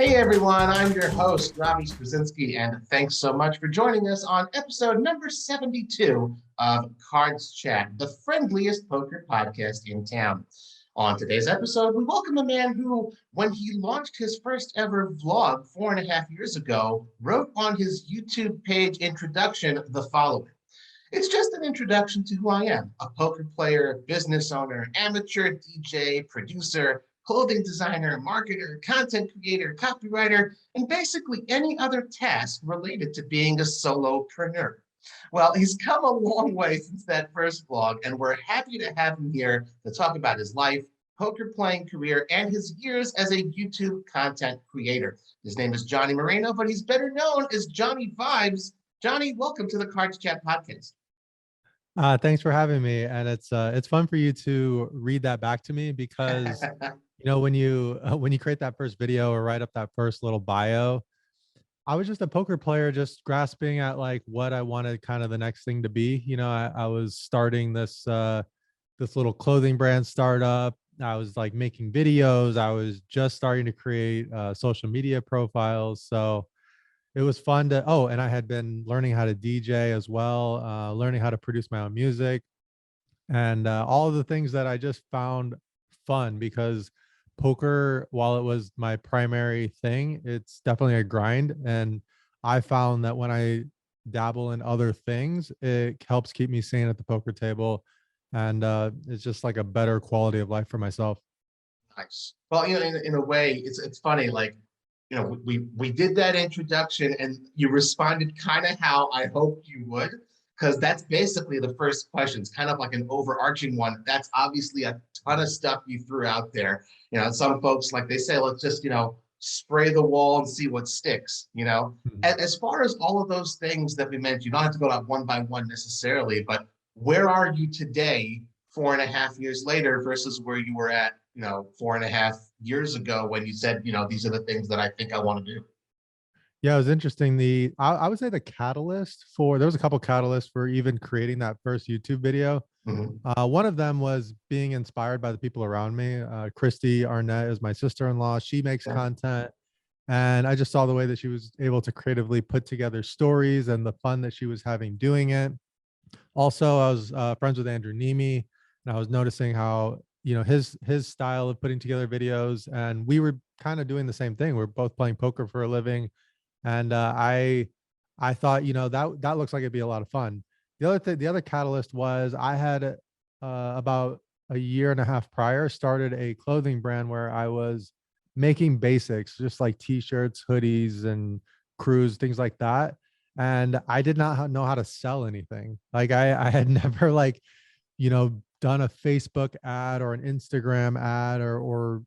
Hey everyone, I'm your host, Robbie Strazynski, and thanks so much for joining us on episode number 72 of CardsChat, the friendliest poker podcast in town. On today's episode, we welcome a man who, when he launched his first ever vlog 4.5 years ago, wrote on his YouTube page introduction the following. It's just an introduction to who I am, a poker player, business owner, amateur DJ, producer, clothing designer, marketer, content creator, copywriter, and basically any other task related to being a solopreneur. Well, he's come a long way since that first vlog, and we're happy to have him here to talk about his life, poker playing career, and his years as a YouTube content creator. His name is Johnnie Moreno, but he's better known as Johnnie Vibes. Johnnie, welcome to the Cards Chat podcast. Thanks for having me. And it's fun for you to read that back to me because when you create that first video or write up that first little bio, I was just a poker player, just grasping at like what I wanted kind of the next thing to be. I was starting this little clothing brand startup. I was like making videos. I was just starting to create social media profiles. So it was fun to, and I had been learning how to DJ as well, learning how to produce my own music, and all of the things that I just found fun because poker, while it was my primary thing, it's definitely a grind. And I found that when I dabble in other things, it helps keep me sane at the poker table. And it's just like a better quality of life for myself. Nice. Well, in a way, it's funny. Like, we did that introduction, and you responded kind of how I hoped you would, because that's basically the first question. It's kind of like an overarching one. That's obviously a ton of stuff you threw out there. Some folks, like they say, let's just spray the wall and see what sticks. As far as all of those things that we mentioned, you don't have to go out one by one necessarily, but where are you today, 4.5 years later, versus where you were at 4.5 years ago when you said, these are the things that I think I want to do? Yeah, it was interesting. I would say the catalyst there was a couple catalysts for even creating that first YouTube video. One of them was being inspired by the people around me. Christy Arnett is my sister-in-law. She makes content. And I just saw the way that she was able to creatively put together stories and the fun that she was having doing it. Also, I was friends with Andrew Nemi, and I was noticing how his style of putting together videos, and we were kind of doing the same thing. We're both playing poker for a living, and I thought that looks like it'd be a lot of fun. The other catalyst was I had about a year and a half prior started a clothing brand where I was making basics, just like t-shirts, hoodies, and crews, things like that. And I did not know how to sell anything. Like I had never done a Facebook ad or an Instagram ad or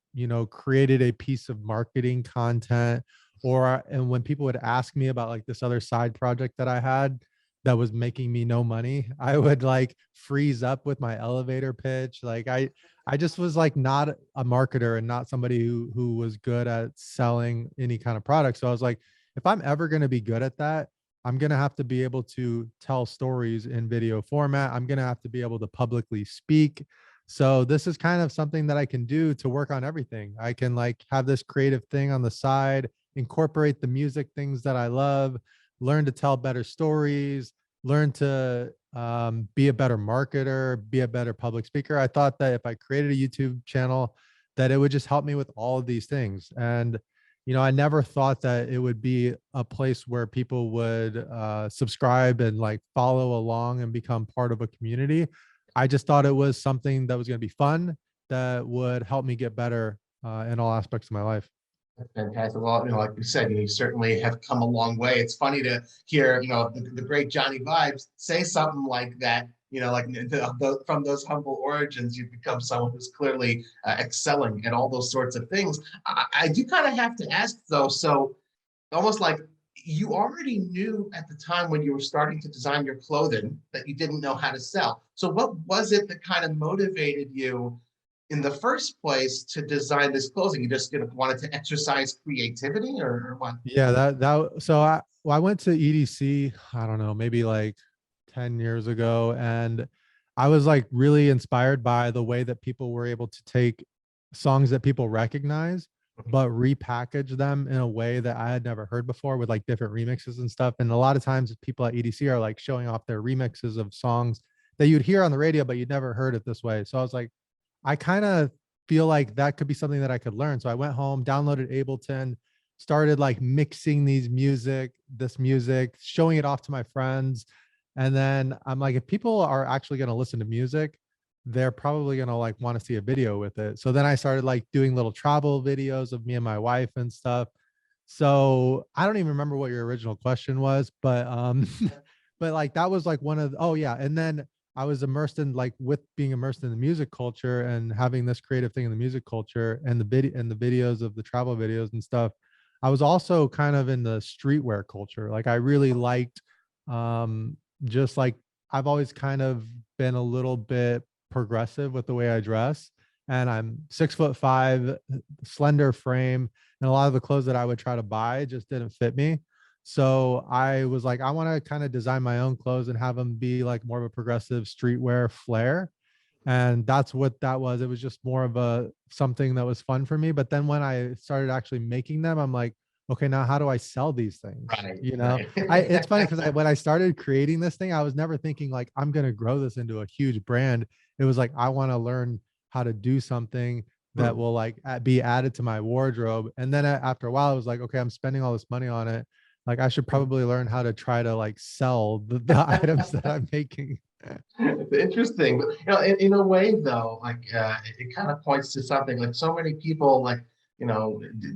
created a piece of marketing content, and when people would ask me about like this other side project that I had that was making me no money, I would like freeze up with my elevator pitch. Like I just was like not a marketer and not somebody who was good at selling any kind of product. So I was like, if I'm ever going to be good at that, I'm going to have to be able to tell stories in video format. I'm going to have to be able to publicly speak. So this is kind of something that I can do to work on everything. I can like have this creative thing on the side, incorporate the music things that I love, learn to tell better stories, learn to be a better marketer, be a better public speaker. I thought that if I created a YouTube channel, that it would just help me with all of these things. And I never thought that it would be a place where people would subscribe and like follow along and become part of a community. I just thought it was something that was going to be fun, that would help me get better in all aspects of my life. That's fantastic. Well, like you said, you certainly have come a long way. It's funny to hear, the great Johnnie Vibes say something like that. Like from those humble origins, you've become someone who's clearly excelling at all those sorts of things. I do kind of have to ask though, so almost like you already knew at the time when you were starting to design your clothing that you didn't know how to sell. So what was it that kind of motivated you in the first place to design this clothing? You just wanted to exercise creativity, or what? Yeah, so I went to EDC, I don't know, maybe like 10 years ago, and I was like really inspired by the way that people were able to take songs that people recognize but repackage them in a way that I had never heard before with like different remixes and stuff. And a lot of times people at EDC are like showing off their remixes of songs that you'd hear on the radio, but you'd never heard it this way. So I was like, I kind of feel like that could be something that I could learn. So I went home, downloaded Ableton, started like mixing this music, showing it off to my friends. And then I'm like, if people are actually going to listen to music, they're probably going to like want to see a video with it. So then I started like doing little travel videos of me and my wife and stuff. So I don't even remember what your original question was, but but like that was like one of oh yeah. And then I was immersed in like with being immersed in the music culture and having this creative thing in the music culture and the videos of the travel videos and stuff. I was also kind of in the streetwear culture. Like I really liked just like I've always kind of been a little bit progressive with the way I dress. And I'm 6'5", slender frame, and a lot of the clothes that I would try to buy just didn't fit me. So I was like, I want to kind of design my own clothes and have them be like more of a progressive streetwear flair. And that's what that was. It was just more of a something that was fun for me. But then when I started actually making them, I'm like, okay, now how do I sell these things? Right, You know, right. it's funny because when I started creating this thing, I was never thinking like I'm gonna grow this into a huge brand. It was like I want to learn how to do something that will like be added to my wardrobe. And then after a while, I was like, okay, I'm spending all this money on it. Like I should probably learn how to try to like sell the items that I'm making. It's interesting, but in a way though, like it kind of points to something like so many people like do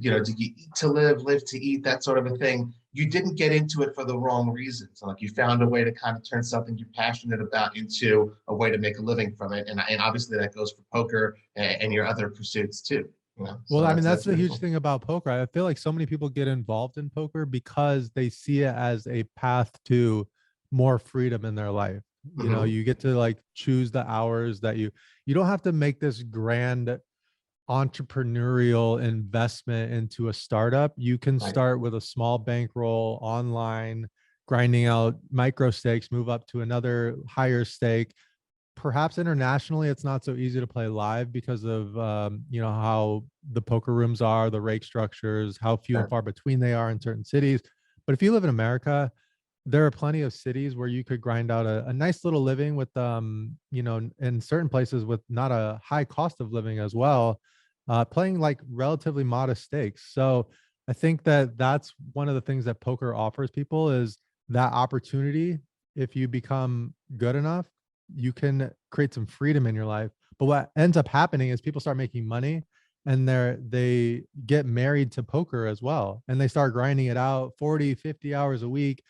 you eat to live to eat, that sort of a thing. You didn't get into it for the wrong reasons. Like you found a way to kind of turn something you're passionate about into a way to make a living from it, and obviously that goes for poker and your other pursuits too. Well, So I mean, that's that's the huge beautiful. thing about poker. I feel like so many people get involved in poker because they see it as a path to more freedom in their life. You know, Hmm. you get to like choose the hours that you don't have to make this grand entrepreneurial investment into a startup. You can Right. start with a small bankroll online, grinding out micro stakes, move up to another higher stake. Perhaps internationally, it's not so easy to play live because of how the poker rooms are, the rake structures, how few and Sure. far between they are in certain cities. But if you live in America, there are plenty of cities where you could grind out a nice little living with in certain places with not a high cost of living as well, playing like relatively modest stakes. So I think that that's one of the things that poker offers people is that opportunity. If you become good enough, you can create some freedom in your life. But what ends up happening is people start making money and they get married to poker as well, and they start grinding it out 40, 50 hours a week,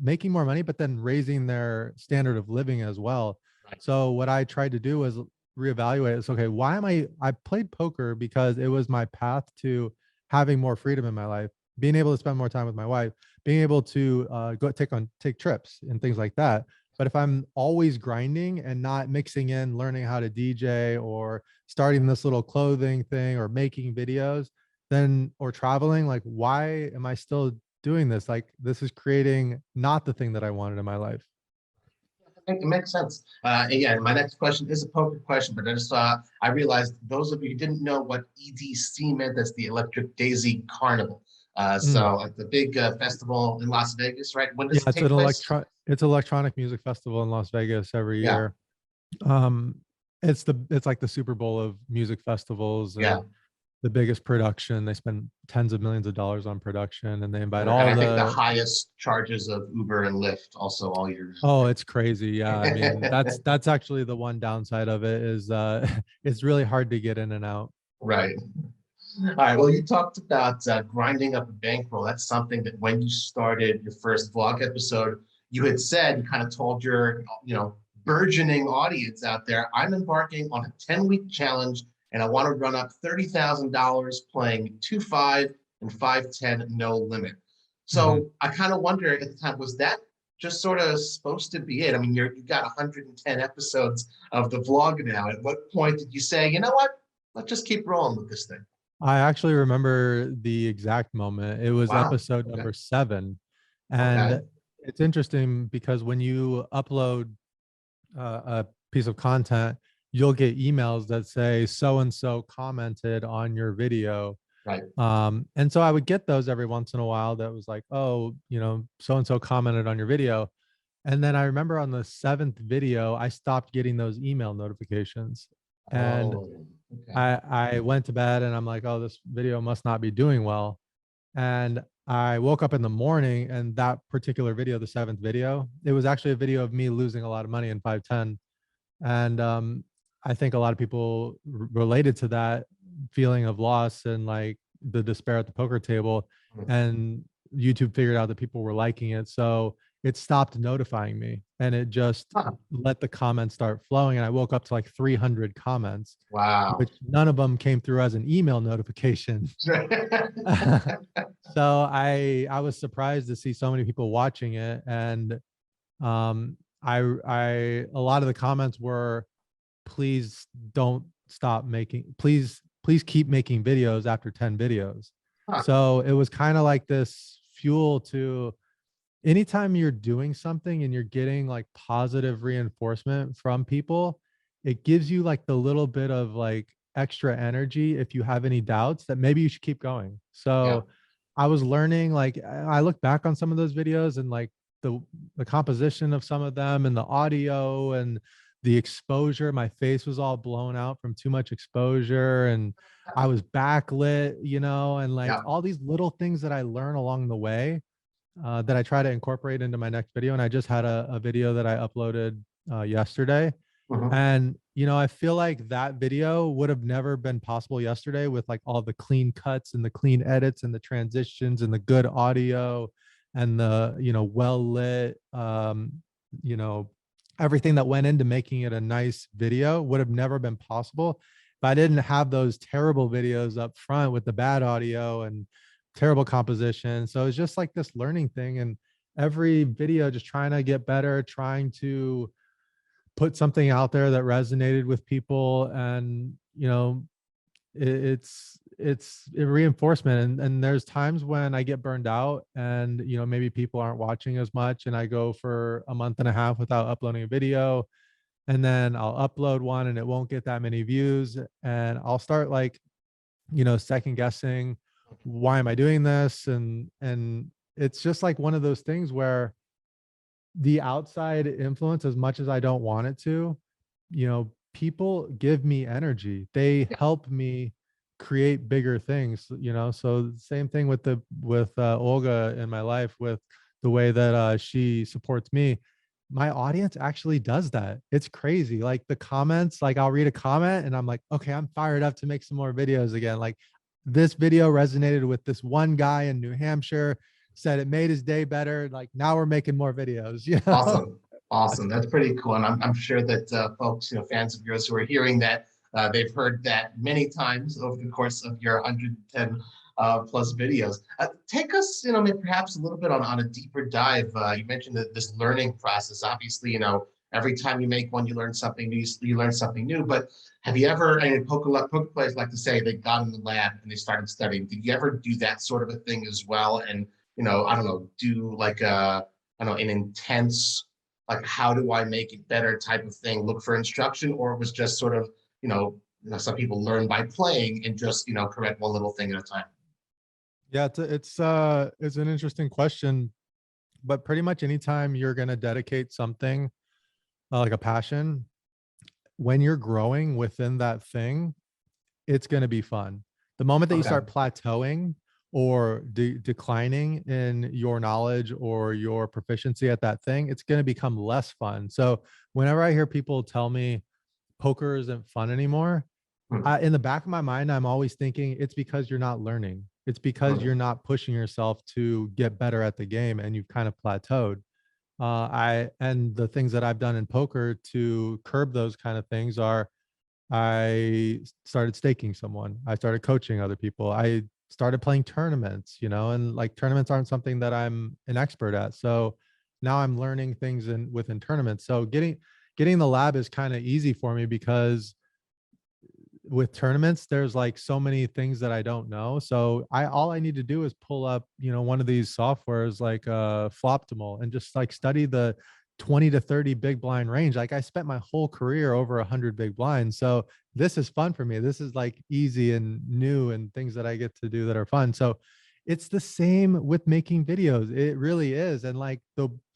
making more money, but then raising their standard of living as well. Right. So what I tried to do was reevaluate. It's okay, why am I played poker because it was my path to having more freedom in my life, being able to spend more time with my wife, being able to go take trips and things like that. But if I'm always grinding and not mixing in learning how to DJ or starting this little clothing thing or making videos, then or traveling, like why am I still doing this? Like this is creating not the thing that I wanted in my life. It makes sense. Again, my next question is a poker question, but I realized those of you who didn't know what EDC meant, that's the Electric Daisy Carnival. Mm. So the big festival in Las Vegas, right? When Yeah, does it take place? it's electronic music festival in Las Vegas every Yeah, year. Um, it's like the Super Bowl of music festivals yeah. and the biggest production. They spend tens of millions of dollars on production, and they invite And all I think the the highest charges of Uber and Lyft also all year. oh, it's crazy. Yeah. I mean, that's actually the one downside of it is it's really hard to get in and out. Right. All right. Well, you talked about grinding up a bankroll. That's something that when you started your first vlog episode, you had said, you kind of told your, burgeoning audience out there, I'm embarking on a 10-week challenge and I want to run up $30,000 playing 2-5 and 5-10 no limit. Mhm. So I kind of wonder at the time, was that just sort of supposed to be it? I mean, you've got 110 episodes of the vlog now. At what point did you say, you know what? Let's just keep rolling with this thing? I actually remember the exact moment. It was Wow. episode Okay. number 7. Okay. And it's interesting because when you upload a piece of content, you'll get emails that say so and so commented on your video. Right. And so I would get those every once in a while that was like, oh, so-and-so commented on your video. And then I remember on the 7th video, I stopped getting those email notifications. And Oh, okay. I went to bed and I'm like, oh, this video must not be doing well. And I woke up in the morning and that particular video, the 7th video, it was actually a video of me losing a lot of money in 510. And I think a lot of people related to that feeling of loss and like the despair at the poker table. Mhm. And YouTube figured out that people were liking it. So it stopped notifying me and it just Huh. let the comments start flowing. And I woke up to like 300 comments, Wow. which none of them came through as an email notification. So I was surprised to see so many people watching it. And I a lot of the comments were, please don't stop making, please keep making videos after 10 videos. Huh. So it was kind of like this fuel to, anytime you're doing something and you're getting like positive reinforcement from people, it gives you like the little bit of like extra energy if you have any doubts that maybe you should keep going. Yeah. So I was learning, like I look back on some of those videos and like the composition of some of them and the audio and the exposure, my face was all blown out from too much exposure and I was backlit, and like Yeah. all these little things that I learn along the way that I try to incorporate into my next video. And I just had a video that I uploaded yesterday. Mhm. And, I feel like that video would have never been possible yesterday with like all the clean cuts and the clean edits and the transitions and the good audio and the, well lit, you know, everything that went into making it a nice video would have never been possible if I didn't have those terrible videos up front with the bad audio and terrible composition. So it's just like this learning thing. And every video just trying to get better, trying to put something out there that resonated with people. And, it's a reinforcement. And there's times when I get burned out and, maybe people aren't watching as much. And I go for a month and a half without uploading a video. And then I'll upload one and it won't get that many views. And I'll start like, second guessing, why am I doing this? And it's just like one of those things where the outside influence, as much as I don't want it to, people give me energy. They help me create bigger things, so same thing with Olga in my life, with the way that she supports me. My audience actually does that. It's crazy. Like the comments, like I'll read a comment and I'm like, okay, I'm fired up to make some more videos again. Like this video resonated with this one guy in New Hampshire, said it made his day better. Like now we're making more videos. Awesome. Awesome. That's pretty cool. And I'm sure that folks, fans of yours who are hearing that, they've heard that many times over the course of your 110 plus videos. Take us, maybe perhaps a little bit on a deeper dive. You mentioned that this learning process. Obviously, every time you make one, you learn something new. You learn something new. But have you ever, and poker players like to say they got in the lab and they started studying. Did you ever do that sort of a thing as well? And, I don't know, do like I don't know, an intense, like, how do I make it better type of thing, look for instruction, or it was just sort of, some people learn by playing and just, correct one little thing at a time. Yeah, it's an interesting question, but pretty much anytime you're going to dedicate something like a passion, when you're growing within that thing, it's going to be fun. The moment that you Okay. start plateauing or declining in your knowledge or your proficiency at that thing, it's going to become less fun. So whenever I hear people tell me poker isn't fun anymore, Hmm. in the back of my mind, I'm always thinking it's because you're not learning. It's because Hmm. you're not pushing yourself to get better at the game and you've kind of plateaued. And the things that I've done in poker to curb those kind of things are, I started staking someone. I started coaching other people. I started playing tournaments, and like tournaments aren't something that I'm an expert at. So now I'm learning things within tournaments. So getting the lab is kind of easy for me because with tournaments, there's like so many things that I don't know. So all I need to do is pull up, one of these softwares like Floptimal and just like study 20 to 30 big blind range. Like I spent my whole career over 100 big blinds. So this is fun for me. This is like easy and new and things that I get to do that are fun. So it's the same with making videos. It really is. And like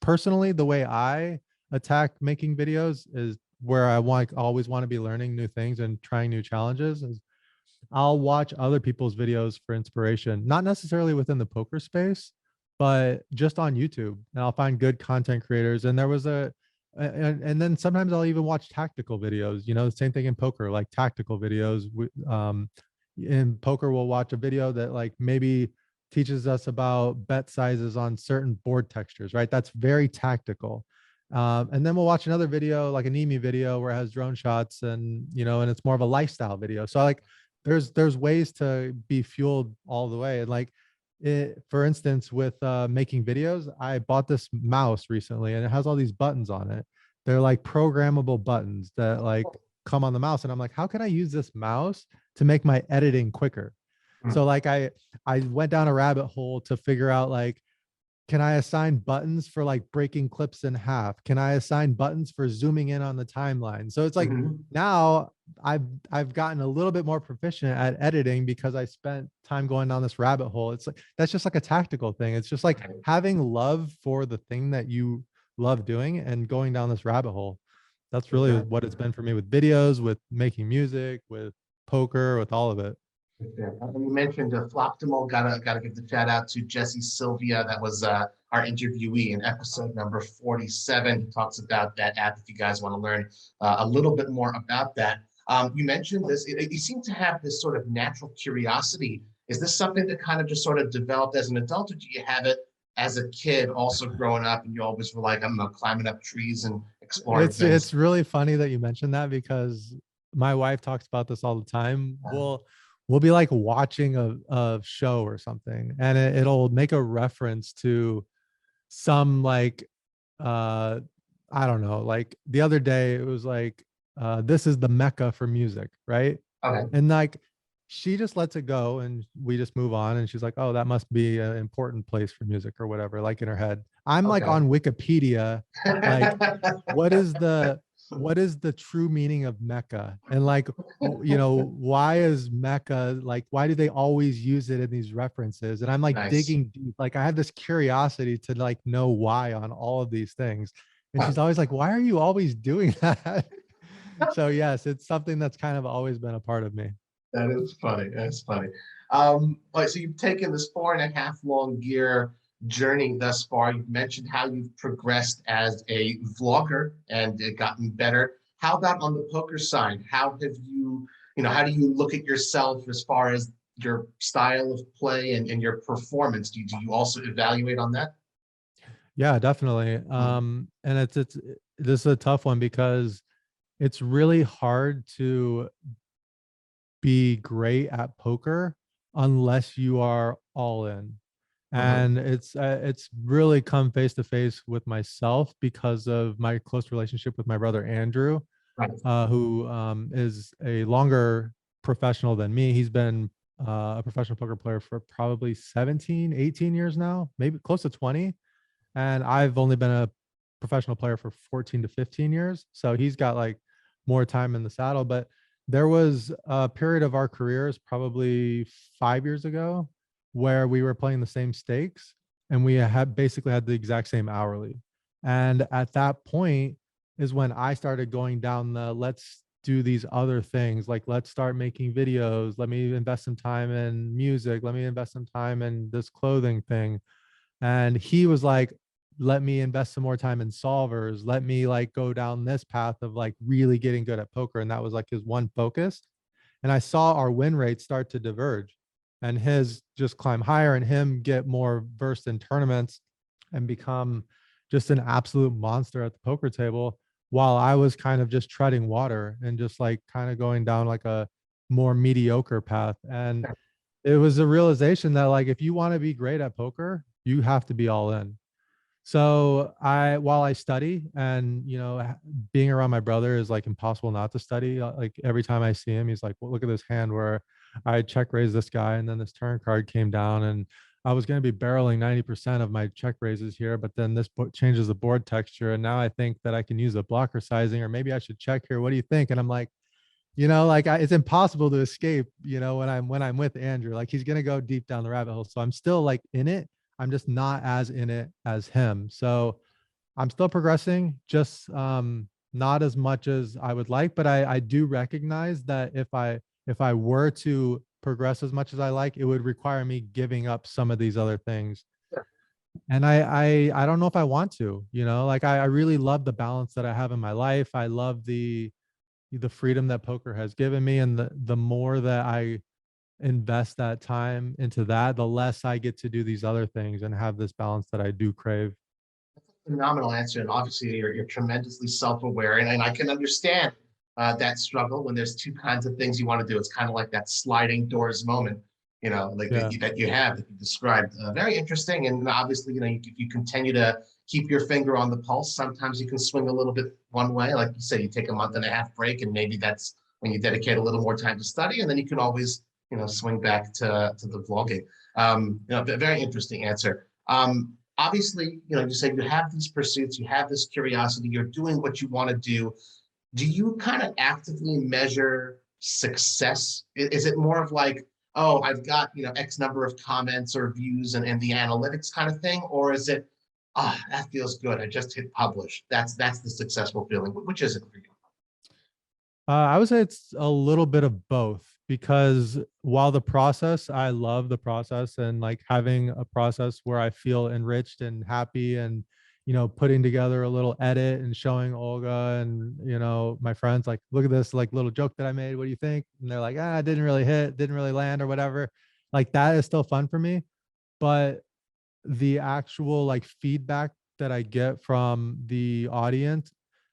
personally, the way I attack making videos is where I always want to be learning new things and trying new challenges. Is I'll watch other people's videos for inspiration, not necessarily within the poker space, but just on YouTube. And I'll find good content creators. And there was and then sometimes I'll even watch tactical videos, the same thing in poker, like tactical videos. In poker, we'll watch a video that like maybe teaches us about bet sizes on certain board textures, right? That's very tactical. And then we'll watch another video, like an EMI video where it has drone shots and, and it's more of a lifestyle video. So like, there's ways to be fueled all the way. And like for instance, with making videos, I bought this mouse recently and it has all these buttons on it. They're like programmable buttons that like come on the mouse. And I'm like, how can I use this mouse to make my editing quicker? So like I went down a rabbit hole to figure out like, can I assign buttons for like breaking clips in half? Can I assign buttons for zooming in on the timeline? So it's like now I've gotten a little bit more proficient at editing because I spent time going down this rabbit hole. It's like that's just like a tactical thing. It's just like having love for the thing that you love doing and going down this rabbit hole. That's really what it's been for me with videos, with making music, with poker, with all of it. You mentioned Floptimal. Gotta give the shout out to Jesse Sylvia. That was our interviewee in episode number 47. He talks about that app if you guys want to learn a little bit more about that. You mentioned this. You seem to have this sort of natural curiosity. Is this something that kind of just sort of developed as an adult, or do you have it as a kid also growing up and you always were like, I don't know, climbing up trees and exploring things? It's really funny that you mentioned that because my wife talks about this all the time. We'll be like watching a show or something and it'll make a reference to some like I don't know, like the other day it was like this is the Mecca for music, right? Okay. And like she just lets it go and we just move on and she's like, oh, that must be an important place for music or whatever, like in her head. I'm like on Wikipedia, like what is the true meaning of Mecca? And like, why is Mecca, like, why do they always use it in these references? And I'm like digging deep. Like I have this curiosity to like know why on all of these things. And she's always like, why are you always doing that? So yes, it's something that's kind of always been a part of me. That is funny. That's funny. So you've taken this 4.5 long year journey thus far. You've mentioned how you've progressed as a vlogger and gotten better. How about on the poker side? How have you, how do you look at yourself as far as your style of play and your performance? Do you also evaluate on that? Yeah, definitely. And this is a tough one because it's really hard to be great at poker unless you are all in. And it's really come face to face with myself because of my close relationship with my brother Andrew, who is a longer professional than me. He's been a professional poker player for probably 17, 18 years now, maybe close to 20. And I've only been a professional player for 14 to 15 years. So he's got like more time in the saddle. But there was a period of our careers, probably 5 years ago, where we were playing the same stakes and we had basically had the exact same hourly. And at that point is when I started going down the let's do these other things, like let's start making videos, let me invest some time in music, let me invest some time in this clothing thing. And he was like, let me invest some more time in solvers, let me like go down this path of like really getting good at poker. And that was like his one focus. And I saw our win rate start to diverge and his just climb higher and him get more versed in tournaments and become just an absolute monster at the poker table, while I was kind of just treading water and just like kind of going down like a more mediocre path. And it was a realization that like if you want to be great at poker, you have to be all in. So while I study and, being around my brother is like impossible not to study. Like every time I see him, he's like, well, look at this hand where I check raised this guy and then this turn card came down and I was going to be barreling 90% of my check raises here, but then this changes the board texture. And now I think that I can use a blocker sizing, or maybe I should check here. What do you think? And I'm like, like it's impossible to escape, when I'm with Andrew. Like, he's going to go deep down the rabbit hole. So I'm still like in it. I'm just not as in it as him. So I'm still progressing, just not as much as I would like, but I do recognize that if I were to progress as much as I like, it would require me giving up some of these other things. And I don't know if I want to, like I really love the balance that I have in my life. I love the freedom that poker has given me. And the more that I invest that time into that, the less I get to do these other things and have this balance that I do crave. Phenomenal answer, and obviously you're tremendously self-aware, and I can understand that struggle when there's two kinds of things you want to do. It's kind of like that sliding doors moment, like Yeah. that you have, that you described. Very interesting, and obviously, you continue to keep your finger on the pulse. Sometimes you can swing a little bit one way, like you say, you take a month and a half break, and maybe that's when you dedicate a little more time to study, and then you can always, swing back to the vlogging. Very interesting answer. Obviously, you said you have these pursuits, you have this curiosity, you're doing what you want to do. Do you kind of actively measure success? Is it more of like, oh, I've got, X number of comments or views and the analytics kind of thing? Or is it, that feels good, I just hit publish. That's the successful feeling. Which is it for you? I would say it's a little bit of both, because while I love the process, and like having a process where I feel enriched and happy, and, putting together a little edit and showing Olga and, my friends, like, look at this like little joke that I made. What do you think? And they're like, it didn't really hit, didn't really land or whatever. Like, that is still fun for me. But the actual like feedback that I get from the audience,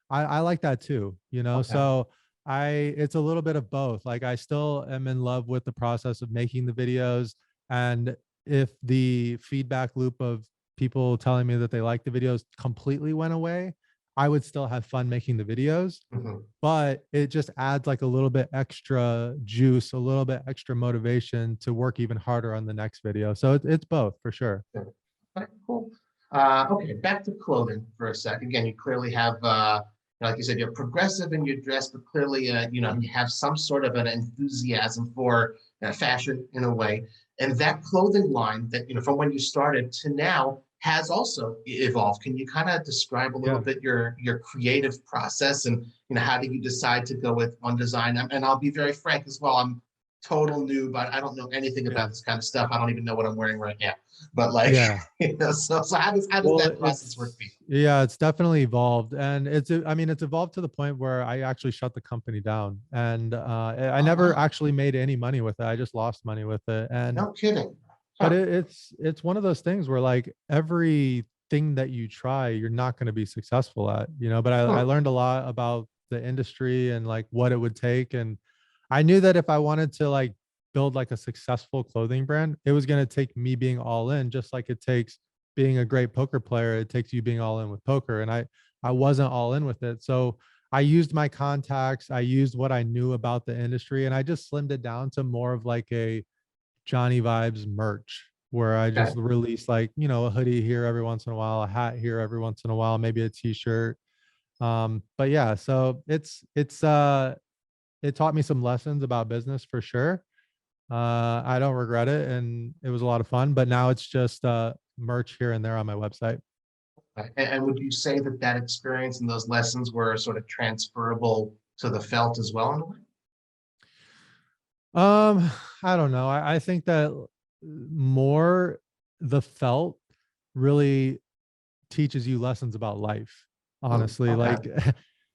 I like that too, Okay. So it's a little bit of both. Like, I still am in love with the process of making the videos. And if the feedback loop of people telling me that they like the videos completely went away, I would still have fun making the videos. Mhm. But it just adds like a little bit extra juice, a little bit extra motivation to work even harder on the next video. So it's both for sure. Okay, cool. Okay, back to clothing for a sec. Again, you clearly have, like you said, you're progressive in your dress, but clearly, you have some sort of an enthusiasm for fashion in a way. And that clothing line that, from when you started to now has also evolved. Can you kind of describe a little bit your creative process, and, how do you decide to go with one design? And I'll be very frank as well. I'm total noob, but I don't know anything about this kind of stuff. I don't even know what I'm wearing right now. But like, Yeah. so how does Well, that process work for you? it's definitely evolved. And it's evolved to the point where I actually shut the company down. And I never Wow. actually made any money with it. I just lost money with it. And No kidding. but Huh. it's one of those things where, like, everything that you try, you're not going to be successful at, but I Hmm. learned a lot about the industry and like what it would take. And I knew that if I wanted to like build like a successful clothing brand, it was going to take me being all in, just like it takes being a great poker player. It takes you being all in with poker. And I wasn't all in with it. So I used my contacts, I used what I knew about the industry, and I just slimmed it down to more of like a Johnnie vibes merch, where I Okay. just release like, a hoodie here every once in a while, a hat here every once in a while, maybe a t-shirt. But yeah, so it taught me some lessons about business for sure. I don't regret it, and it was a lot of fun, but now it's just merch here and there on my website. And would you say that that experience and those lessons were sort of transferable to the felt as well in a way? Um, I don't know. I think that more the felt really teaches you lessons about life, Hmm. honestly. Okay. Like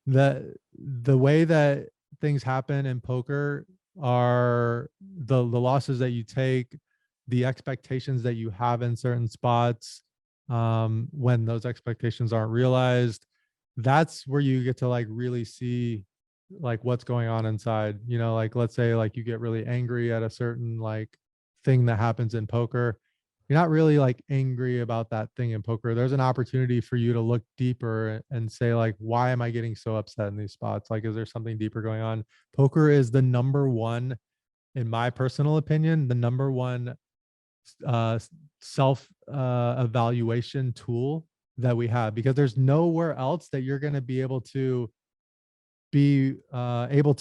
the way that things happen in poker are the losses that you take, the expectations that you have in certain spots, when those expectations aren't realized. That's where you get to like really see like what's going on inside. Like, let's say like you get really angry at a certain like thing that happens in poker. You're not really like angry about that thing in poker. There's an opportunity for you to look deeper and say like, why am I getting so upset in these spots? Like, is there something deeper going on? Poker is the number one, in my personal opinion, the number one uh self evaluation tool that we have, because there's nowhere else that you're going to be able to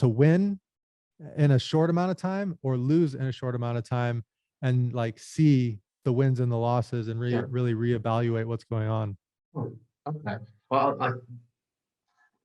win in a short amount of time or lose in a short amount of time, and like see the wins and the losses and really reevaluate what's going on. Okay. Well,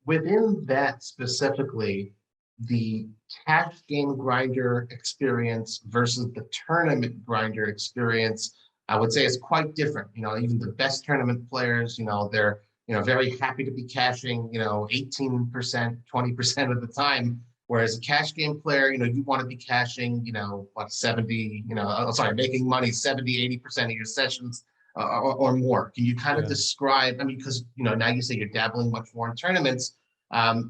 within that specifically, the cash game grinder experience versus the tournament grinder experience, I would say is quite different. Even the best tournament players, they're, very happy to be cashing, 18%, 20% of the time. Whereas a cash game player, you want to be cashing, 70, making money 70, 80% of your sessions or more. Can you kind of describe, because, now you say you're dabbling much more in tournaments,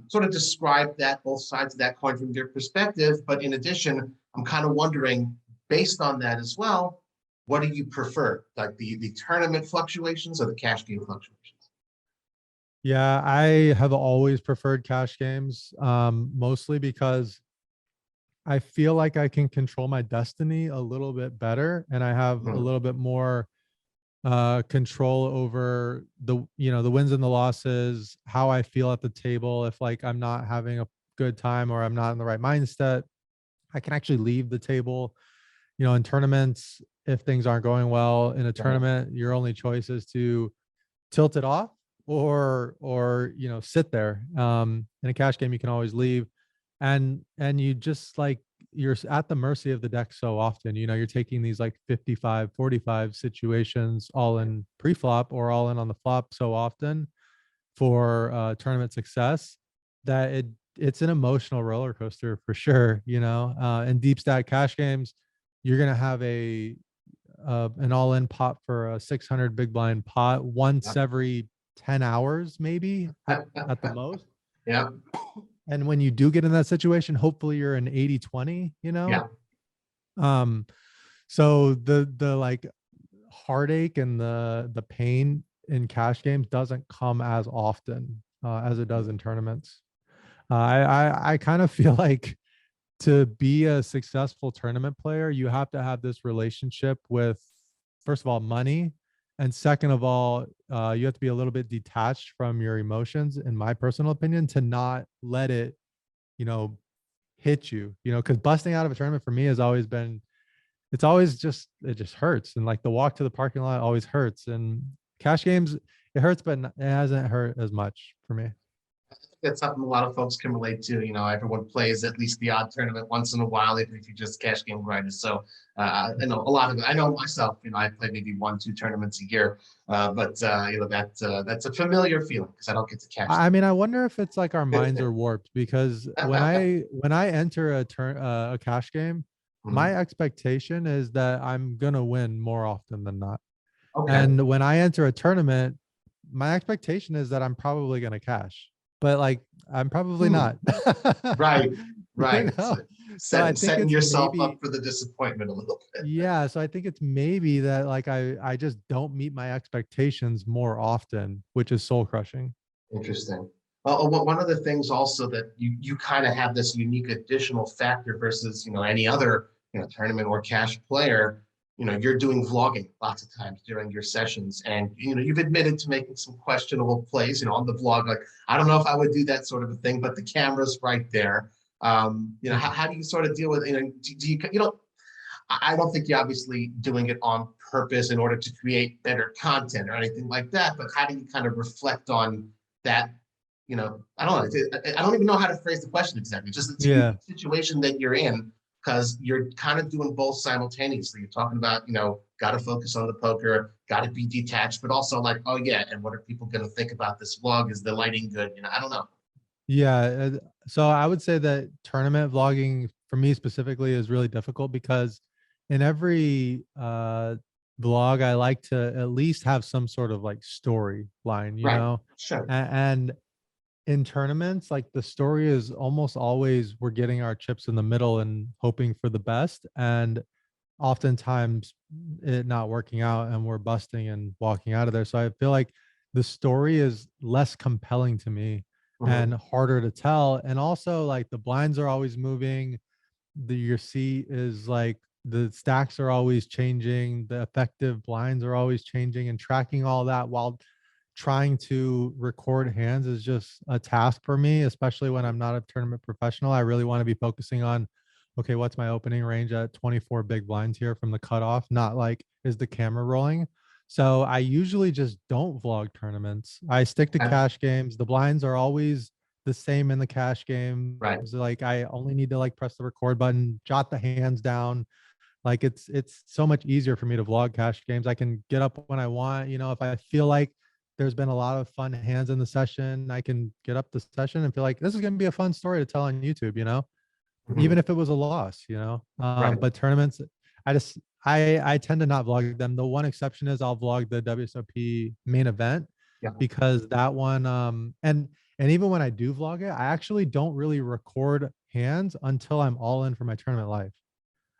sort of describe that, both sides of that coin from your perspective. But in addition, I'm kind of wondering, based on that as well, what do you prefer, like the tournament fluctuations or the cash game fluctuations? Yeah, I have always preferred cash games, mostly because I feel like I can control my destiny a little bit better, and I have a little bit more control over the wins and the losses, how I feel at the table. If like I'm not having a good time or I'm not in the right mindset, I can actually leave the table. In tournaments, if things aren't going well in a tournament, your only choice is to tilt it off or sit there. In a cash game, you can always leave, and you just like, you're at the mercy of the deck so often. You're taking these like 55-45 situations all in pre-flop or all in on the flop so often for tournament success, that it's an emotional roller coaster for sure. In deep stack cash games, you're gonna have an all-in pot for a 600 big blind pot once every 10 hours, maybe at the most. Yeah. And when you do get in that situation, hopefully you're an 80-20, so the like heartache and the pain in cash games doesn't come as often as it does in tournaments. I kind of feel like, to be a successful tournament player, you have to have this relationship with, first of all, money, and second of all, you have to be a little bit detached from your emotions, in my personal opinion, to not let it, hit you, because busting out of a tournament for me has always been, it just hurts. And like the walk to the parking lot always hurts. And cash games, it hurts, but it hasn't hurt as much for me. That's something a lot of folks can relate to. Everyone plays at least the odd tournament once in a while, even if you just cash game grinders. So I know a lot of it. I know myself, I play maybe 1-2 tournaments a year, but that's a familiar feeling because I don't get to cash. I mean, I wonder if it's like our minds are warped, because when I enter a cash game, my expectation is that I'm gonna win more often than not. Okay. And when I enter a tournament, my expectation is that I'm probably gonna cash, but like I'm probably not. Right. So I think setting yourself up for the disappointment a little bit. Yeah, so I think it's maybe that like I just don't meet my expectations more often, which is soul crushing. Interesting. Well, one of the things also that you kind of have this unique additional factor versus any other tournament or cash player. You're doing vlogging lots of times during your sessions, and you've admitted to making some questionable plays on the vlog. Like, I don't know if I would do that sort of a thing, but the camera's right there. How do you sort of deal with do you I don't think you're obviously doing it on purpose in order to create better content or anything like that, but how do you kind of reflect on that? I don't know. I don't even know how to phrase the question exactly. Just the situation that you're in, because you're kind of doing both simultaneously. You're talking about, got to focus on the poker, got to be detached, but also like, oh yeah, and what are people going to think about this vlog? Is the lighting good? I don't know. Yeah. So I would say that tournament vlogging for me specifically is really difficult, because in every vlog, I like to at least have some sort of like storyline, Sure. And in tournaments, like the story is almost always we're getting our chips in the middle and hoping for the best, and oftentimes it not working out and we're busting and walking out of there. So I feel like the story is less compelling to me and harder to tell. And also like the blinds are always moving. Your seat is like the stacks are always changing, the effective blinds are always changing, and tracking all that while trying to record hands is just a task for me, especially when I'm not a tournament professional. I really want to be focusing on, okay, what's my opening range at 24 big blinds here from the cutoff, not like, is the camera rolling? So I usually just don't vlog tournaments. I stick to cash games. The blinds are always the same in the cash games. Right. Like I only need to like press the record button, jot the hands down. Like it's so much easier for me to vlog cash games. I can get up when I want. You know, if I feel like there's been a lot of fun hands in the session, I can get up the session and feel like this is going to be a fun story to tell on YouTube, you know, even if it was a loss, you know. Right. But tournaments, I tend to not vlog them. The one exception is I'll vlog the WSOP main event, Yeah. because that one and even when I do vlog it, I actually don't really record hands until I'm all in for my tournament life.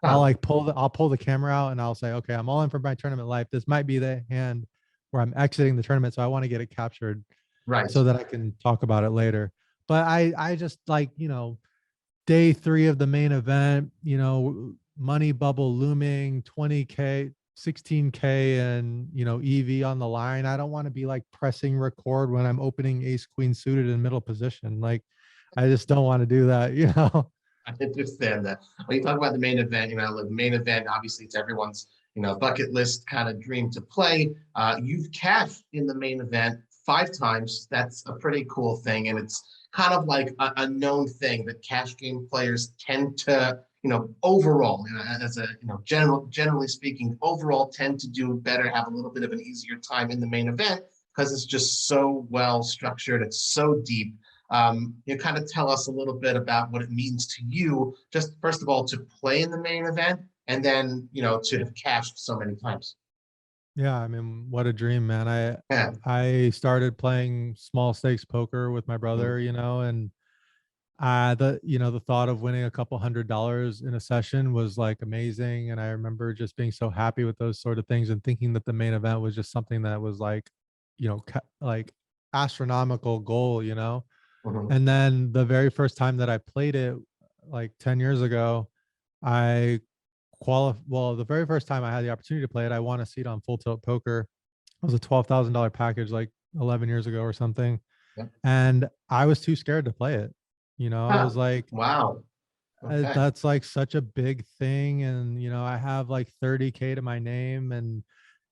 I'll like I'll pull the camera out and I'll say, okay, I'm all in for my tournament life. This might be the hand where I'm exiting the tournament, so I want to get it captured, Right. so that I can talk about it later. But I just like, you know, day 3 of the main event, you know, money bubble looming, 20K, 16K, and, you know, EV on the line. I don't want to be like pressing record when I'm opening ace queen suited in middle position. Like, I just don't want to do that, you know. I understand that. When you talk about the main event, you know, the main event, obviously it's everyone's, you know, bucket list kind of dream to play. You've cashed in the main event 5 times. That's a pretty cool thing. And it's kind of like a known thing that cash game players tend to, you know, overall, you know, as a, you know, generally speaking, overall tend to do better, have a little bit of an easier time in the main event because it's just so well structured. It's so deep. You kind of tell us a little bit about what it means to you, just first of all, to play in the main event, and then, you know, to have cashed so many times. Yeah, I mean, what a dream, man. Yeah. I started playing small stakes poker with my brother, you know, and the, you know, the thought of winning a couple $100 in a session was like amazing. And I remember just being so happy with those sort of things and thinking that the main event was just something that was like, you know, like astronomical goal, you know. Mhm. And then the very first time that I played it, like 10 years ago, I well, the very first time I had the opportunity to play it, I won a seat on Full Tilt Poker. It was a $12,000 package like 11 years ago or something. Yep. And I was too scared to play it. You know, I Huh. was like, Wow. Okay. that's like such a big thing. And, you know, I have like 30K to my name. And,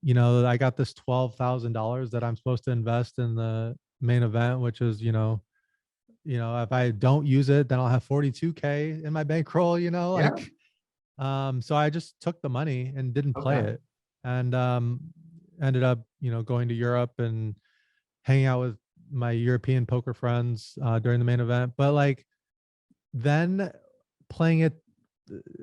you know, I got this $12,000 that I'm supposed to invest in the main event, which is, you know, if I don't use it, then I'll have 42K in my bankroll, you know, Yeah. like, so I just took the money and didn't play Okay. it, and ended up, you know, going to Europe and hanging out with my European poker friends during the main event. But like then playing it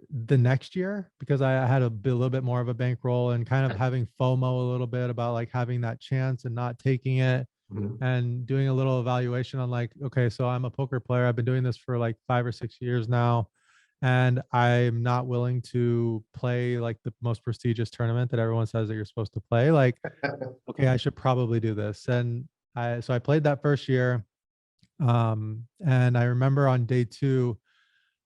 the next year, because I had a little bit more of a bankroll and kind of having FOMO a little bit about like having that chance and not taking it, Mhm. and doing a little evaluation on like, okay, so I'm a poker player. I've been doing this for like 5 or 6 years now, and I'm not willing to play like the most prestigious tournament that everyone says that you're supposed to play. Like, okay, I should probably do this. And so I played that first year. And I remember on day 2,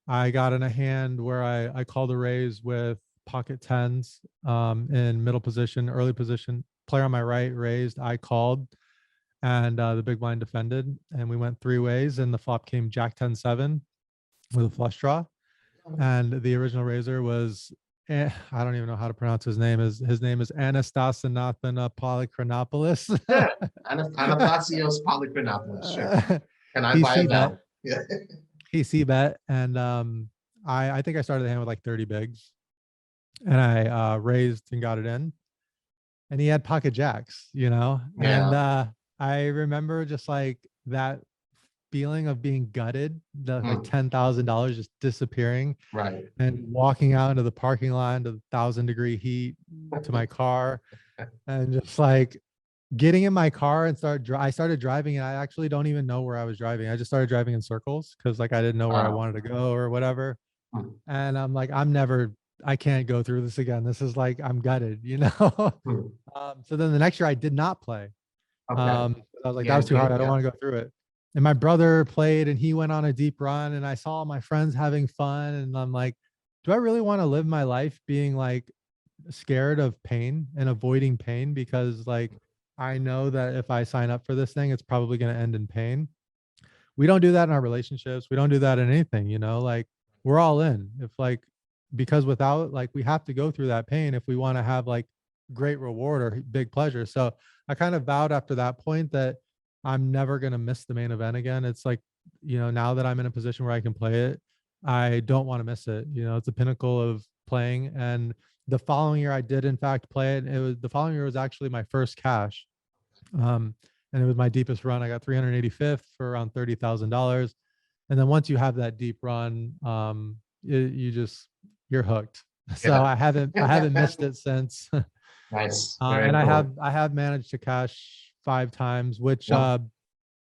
I got in a hand where I called a raise with pocket tens in middle position, early position. Player on my right raised, I called, and the big blind defended, and we went 3 ways, and the flop came Jack 10-7 with a flush draw. And the original raiser was, I don't even know how to pronounce his name. His name is Anastasinathan Polychronopoulos. Yeah. Anastasios Polychronopoulos. Sure. Can I He buy a C bet. vowel? Yeah. He C bet, and I think I started the hand with like 30 bigs, and I raised and got it in, and he had pocket jacks, you know, and Yeah. I remember just like that feeling of being gutted, the like Hmm. $10,000 just disappearing, Right. and walking out into the parking lot to the 1,000-degree heat to my car, and just like getting in my car and I started driving, and I actually don't even know where I was driving. I just started driving in circles because like I didn't know where I Wow. wanted to go or whatever. Hmm. And I'm like, I can't go through this again. This is like, I'm gutted, you know? Hmm. So then the next year I did not play. Okay. I was like, that Again, was too hard. good. I don't Yeah. want to go through it. And my brother played and he went on a deep run, and I saw my friends having fun, and I'm like, do I really want to live my life being like scared of pain and avoiding pain? Because like, I know that if I sign up for this thing, it's probably going to end in pain. We don't do that in our relationships. We don't do that in anything, you know, like we're all in. If like, because without like, we have to go through that pain if we want to have like great reward or big pleasure. So I kind of vowed after that point that I'm never going to miss the main event again. It's like, you know, now that I'm in a position where I can play it, I don't want to miss it. You know, it's a pinnacle of playing. And the following year I did in fact play it. It was the following year was actually my first cash. And it was my deepest run. I got 385th for around $30,000. And then once you have that deep run, you're hooked. So Yeah. I haven't missed it since. Nice. And Very cool. I have managed to cash 5 times, Yep.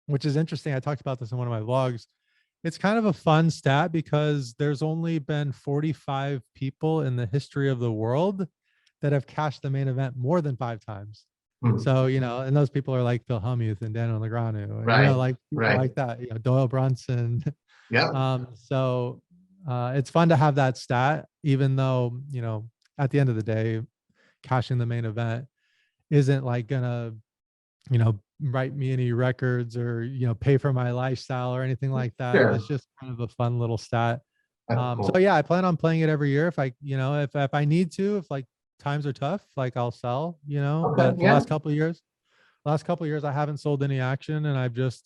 which is interesting. I talked about this in one of my vlogs. It's kind of a fun stat because there's only been 45 people in the history of the world that have cashed the main event more than 5 times. Hmm. So, you know, and those people are like Phil Hellmuth and Daniel Negreanu, and, you know, Right. like people Right. like that, you know, Doyle Brunson. Yep. So it's fun to have that stat, even though, you know, at the end of the day, cashing the main event isn't like gonna, you know, write me any records or, you know, pay for my lifestyle or anything like that. Sure. It's just kind of a fun little stat. That's So cool. yeah, I plan on playing it every year. If I, you know, if I need to, if like times are tough, like I'll sell, you know, Okay. but for the Yeah. last couple of years, I haven't sold any action, and I've just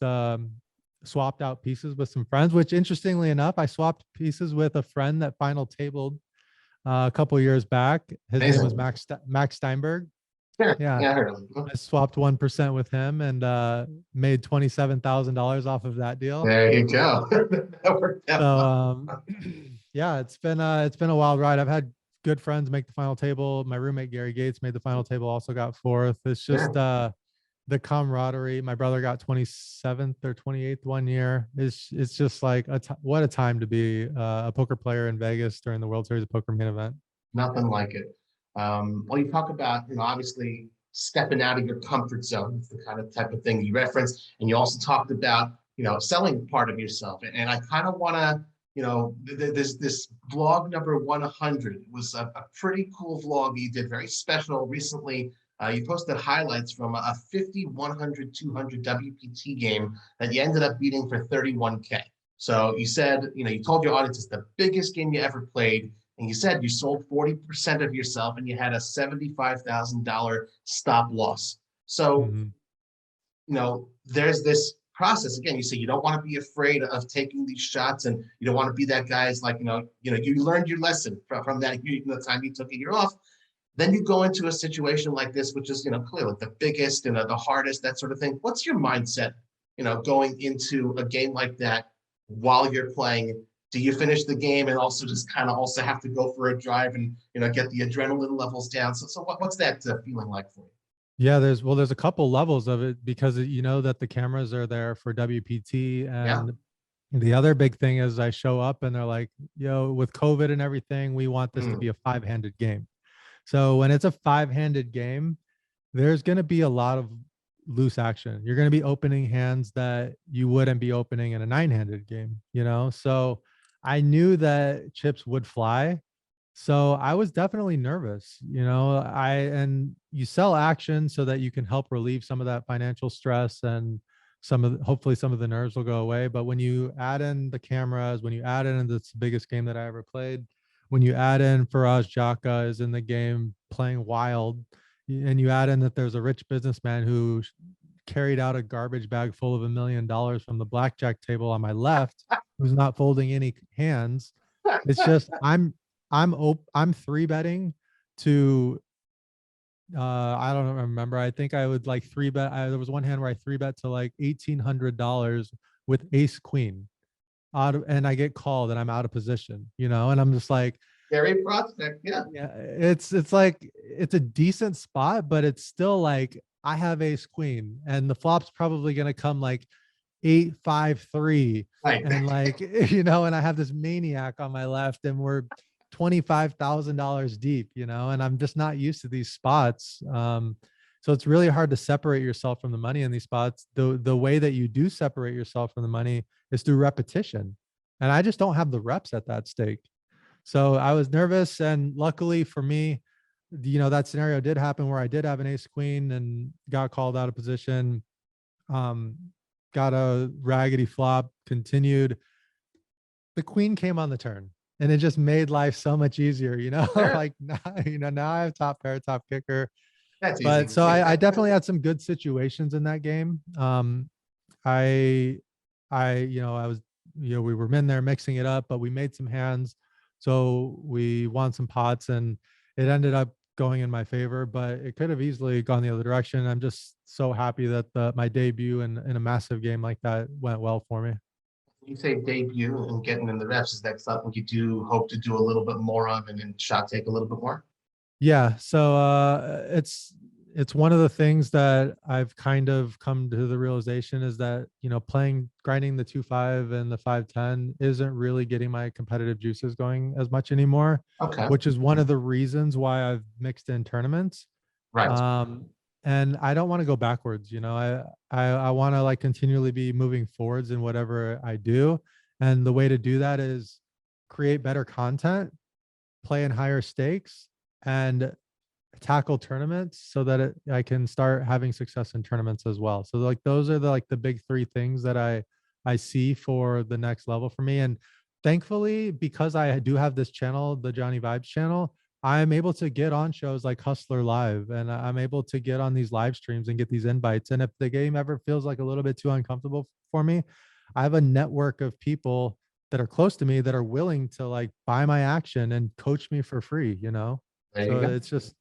swapped out pieces with some friends, which interestingly enough, I swapped pieces with a friend that final tabled a couple of years back. His name was Amazing. Max Steinberg. Sure. Yeah. Yeah, I heard of them. I swapped 1% with him and made $27,000 off of that deal. There you go. That worked So out well. yeah, it's been a wild ride. I've had good friends make the final table. My roommate Gary Gates made the final table, also got fourth. It's just Sure. the camaraderie. My brother got 27th or 28th one year. It's just like what a time to be a poker player in Vegas during the World Series of Poker main event. Nothing like it. Well, you talk about, obviously stepping out of your comfort zone. It's the kind of type of thing you referenced. And you also talked about, selling part of yourself. And I kind of want to, this vlog number 100 was a pretty cool vlog you did, very special recently. You posted highlights from a 50, 100, 200 WPT game that you ended up beating for 31K. So you said, you told your audience it's the biggest game you ever played. And you said you sold 40% of yourself and you had a $75,000 stop loss. So, Mm-hmm. There's this process. Again, you say you don't want to be afraid of taking these shots, and you don't want to be that guy's like, you learned your lesson from that the time you took a year off. Then you go into a situation like this, which is, clearly the biggest and the hardest, that sort of thing. What's your mindset, going into a game like that while you're playing? Do you finish the game and also just kind of also have to go for a drive and, get the adrenaline levels down? So what's that feeling like for you? Yeah, there's a couple levels of it because you know that the cameras are there for WPT, Yeah. and the other big thing is I show up and they're like, yo, with COVID and everything, we want this to Mm. be a five-handed game. So when it's a five-handed game, there's going to be a lot of loose action. You're going to be opening hands that you wouldn't be opening in a nine-handed game, you know? So I knew that chips would fly. So I was definitely nervous, and you sell action so that you can help relieve some of that financial stress, and hopefully some of the nerves will go away. But when you add in the cameras, when you add in this biggest game that I ever played, when you add in Faraz Jaka is in the game playing wild, and you add in that there's a rich businessman who carried out a garbage bag full of $1 million from the blackjack table on my left, who's not folding any hands. It's just I'm three betting to I don't remember. I think I would like three bet. There was one hand where I three bet to like $1,800 with ace queen and I get called and I'm out of position, and I'm just like, Scary prospect. Yeah. yeah, it's like it's a decent spot, but it's still like I have ace queen and the flop's probably gonna come like 8-5-3, Right. and like and I have this maniac on my left, and we're $25,000 deep, and I'm just not used to these spots. So it's really hard to separate yourself from the money in these spots. The way that you do separate yourself from the money is through repetition, and I just don't have the reps at that stake. So I was nervous, and luckily for me, that scenario did happen where I did have an ace queen and got called out of position. Um, got a raggedy flop, continued. The queen came on the turn, and it just made life so much easier, Sure. like now, now I have top pair, top kicker. That's But easy. so I definitely had some good situations in that game. I, I was, we were in there mixing it up, but we made some hands. So we won some pots, and it ended up going in my favor, but it could have easily gone the other direction. I'm just so happy that my debut in a massive game like that went well for me. You say debut and getting in the reps, is that something you do hope to do a little bit more of and then shot take a little bit more? Yeah, so it's one of the things that I've kind of come to the realization is that, playing grinding the 2-5 and the 5-10 isn't really getting my competitive juices going as much anymore, Okay. which is one of the reasons why I've mixed in tournaments. Right. Um, and I don't want to go backwards, I want to like continually be moving forwards in whatever I do. And the way to do that is create better content, play in higher stakes, and tackle tournaments so that I can start having success in tournaments as well. So like those are the big three things that I see for the next level for me. And thankfully, because I do have this channel, the Johnnie Vibes channel, I'm able to get on shows like Hustler Live, and I'm able to get on these live streams and get these invites. And if the game ever feels like a little bit too uncomfortable for me, I have a network of people that are close to me that are willing to like buy my action and coach me for free. There you So go. it's just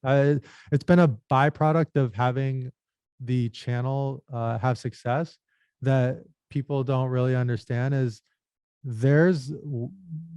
it's been a byproduct of having the channel have success that people don't really understand is there's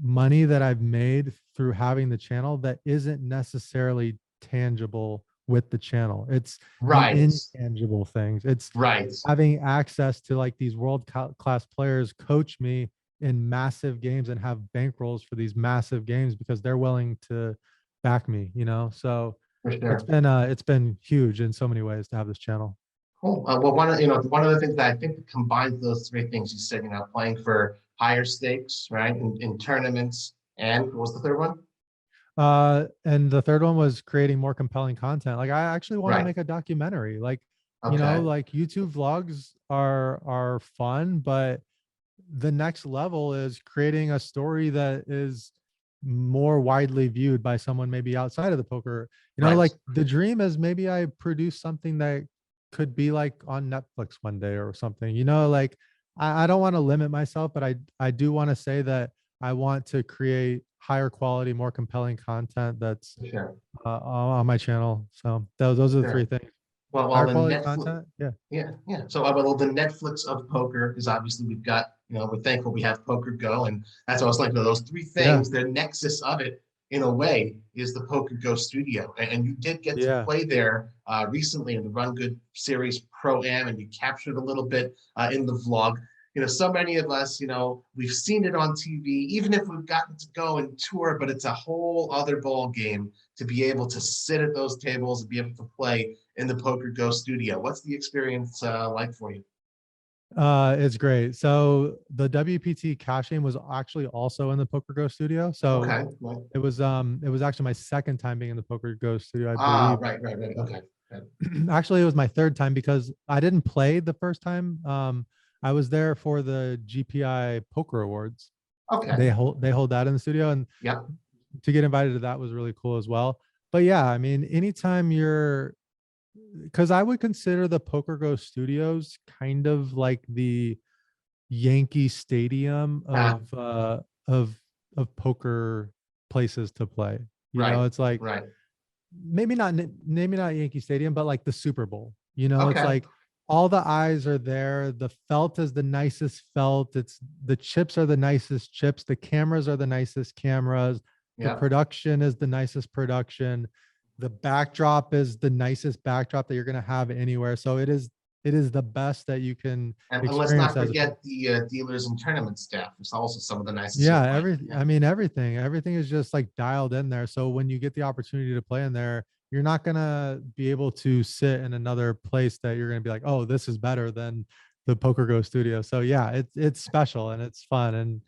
money that I've made through having the channel that isn't necessarily tangible with the channel. It's the Right. intangible things. It's Right. having access to like these world class players coach me in massive games and have bankrolls for these massive games because they're willing to back me. So For sure. it's been huge in so many ways to have this channel. Cool. Well, one of the things that I think that combines those three things you said, playing for higher stakes, right, in tournaments, and what was the third one? And the third one was creating more compelling content. Like I actually want to Right. make a documentary. Like, Okay. like YouTube vlogs are fun, but the next level is creating a story that is more widely viewed by someone maybe outside of the poker. Right. Like the dream is maybe I produce something that could be like on Netflix one day or something. Like I don't want to limit myself, but I do want to say that I want to create higher quality, more compelling content that's For sure. on my channel. So those are the three Sure. things. Well, Higher the quality Netflix. content. Yeah. Yeah, yeah. So, well, the Netflix of poker is obviously we've got, we're thankful we have Poker Go, and that's always like those three Yeah. things. The nexus of it, in a way, is the Poker Go studio, and you did get to Yeah. play there recently in the Run Good Series Pro Am, and you captured a little bit in the vlog. So many of us, we've seen it on TV, even if we've gotten to go and tour, but it's a whole other ball game to be able to sit at those tables and be able to play in the Poker Go studio. What's the experience like for you? It's great. So the WPT caching was actually also in the Poker Go studio. So Okay. Well, it was actually my second time being in the Poker Go studio, I ah, believe. right, right, right. Okay. Good. Actually, it was my third time because I didn't play the first time. I was there for the GPI Poker Awards. Okay. They hold that in the studio, and Yep. to get invited to that was really cool as well. But yeah, I mean, anytime because I would consider the Poker Go Studios kind of like the Yankee Stadium Ah, of poker places to play. right, It's like right. maybe not Yankee Stadium, but like the Super Bowl. It's Okay. like all the eyes are there. The felt is the nicest felt. It's the chips are the nicest chips. The cameras are the nicest cameras. The Yep. production is the nicest production. The backdrop is the nicest backdrop that you're going to have anywhere. So it is the best that you can And let's experience not as a forget the dealers and tournament staff. It's also some of the nicest you'll yeah, find. Yeah. I mean everything is just like dialed in there. So when you get the opportunity to play in there, you're not gonna be able to sit in another place that you're gonna be like, oh, this is better than the Poker Go studio. So yeah, it's special and it's fun. And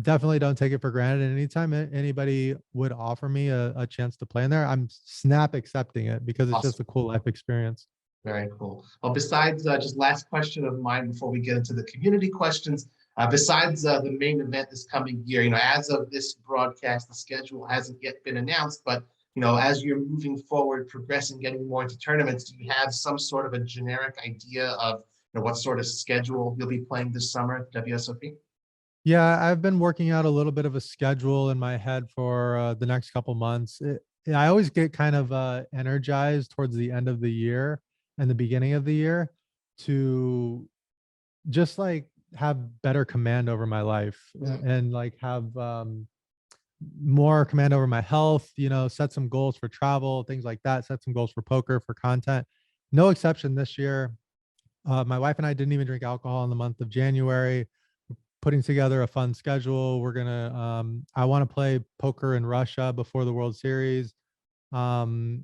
Definitely don't take it for granted. And anytime anybody would offer me a chance to play in there, I'm snap accepting it because it's just Awesome. a cool life experience. Very cool. Well, besides just last question of mine before we get into the community questions, besides the main event this coming year, as of this broadcast, the schedule hasn't yet been announced, but as you're moving forward, progressing, getting more into tournaments, do you have some sort of a generic idea of what sort of schedule you'll be playing this summer at WSOP? Yeah, I've been working out a little bit of a schedule in my head for the next couple months. I always get kind of energized towards the end of the year and the beginning of the year to just like have better command over my life and like have more command over my health, set some goals for travel, things like that, set some goals for poker, for content. No exception this year. My wife and I didn't even drink alcohol in the month of January, putting together a fun schedule. I want to play poker in Russia before the World Series. We're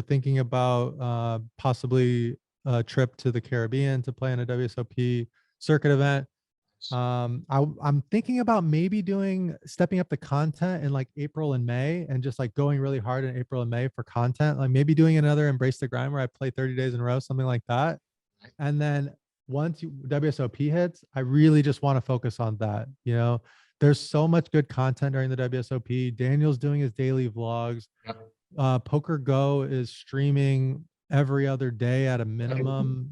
thinking about possibly a trip to the Caribbean to play in a WSOP circuit event. I'm thinking about maybe stepping up the content in like April and May and just like going really hard in April and May for content, like maybe doing another Embrace the Grind where I play 30 days in a row, something like that. And then once WSOP hits, I really just want to focus on that. There's so much good content during the WSOP. Daniel's doing his daily vlogs. Poker Go is streaming every other day at a minimum.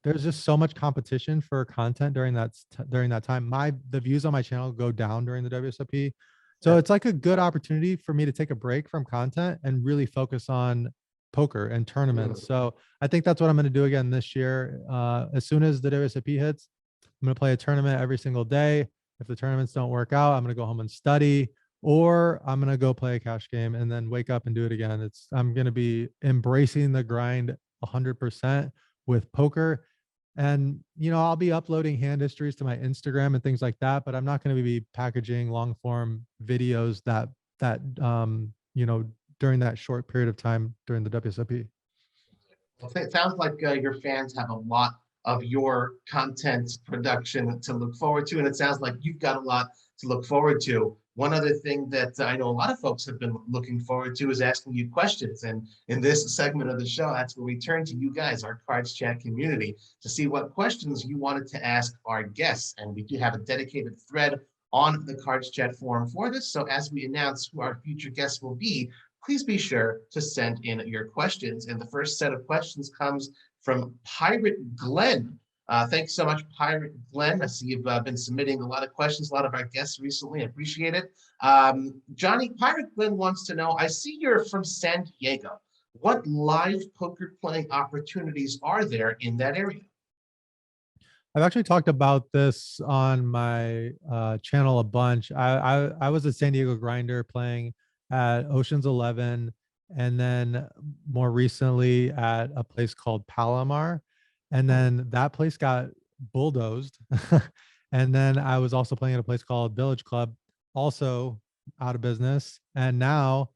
There's just so much competition for content during that time. The views on my channel go down during the WSOP. So it's like a good opportunity for me to take a break from content and really focus on poker and tournaments. So I think that's what I'm going to do again this year. As soon as the WSOP hits, I'm going to play a tournament every single day. If the tournaments don't work out, I'm going to go home and study, or I'm going to go play a cash game and then wake up and do it again. I'm going to be embracing the grind 100% with poker. And, I'll be uploading hand histories to my Instagram and things like that, but I'm not going to be packaging long form videos during that short period of time during the WSOP. Well, it sounds like your fans have a lot of your content production to look forward to, and it sounds like you've got a lot to look forward to. One other thing that I know a lot of folks have been looking forward to is asking you questions. And in this segment of the show, that's where we turn to you guys, our CardsChat community, to see what questions you wanted to ask our guests. And we do have a dedicated thread on the CardsChat forum for this. So as we announce who our future guests will be, please be sure to send in your questions. And the first set of questions comes from Pirate Glenn. Thanks so much, Pirate Glenn. I see you've been submitting a lot of questions, a lot of our guests recently. I appreciate it. Johnnie, Pirate Glenn wants to know, I see you're from San Diego. What live poker playing opportunities are there in that area? I've actually talked about this on my channel a bunch. I was a San Diego grinder playing at Ocean's 11, and then more recently at a place called Palomar. And then that place got bulldozed. And then I was also playing at a place called Village Club, also out of business. And now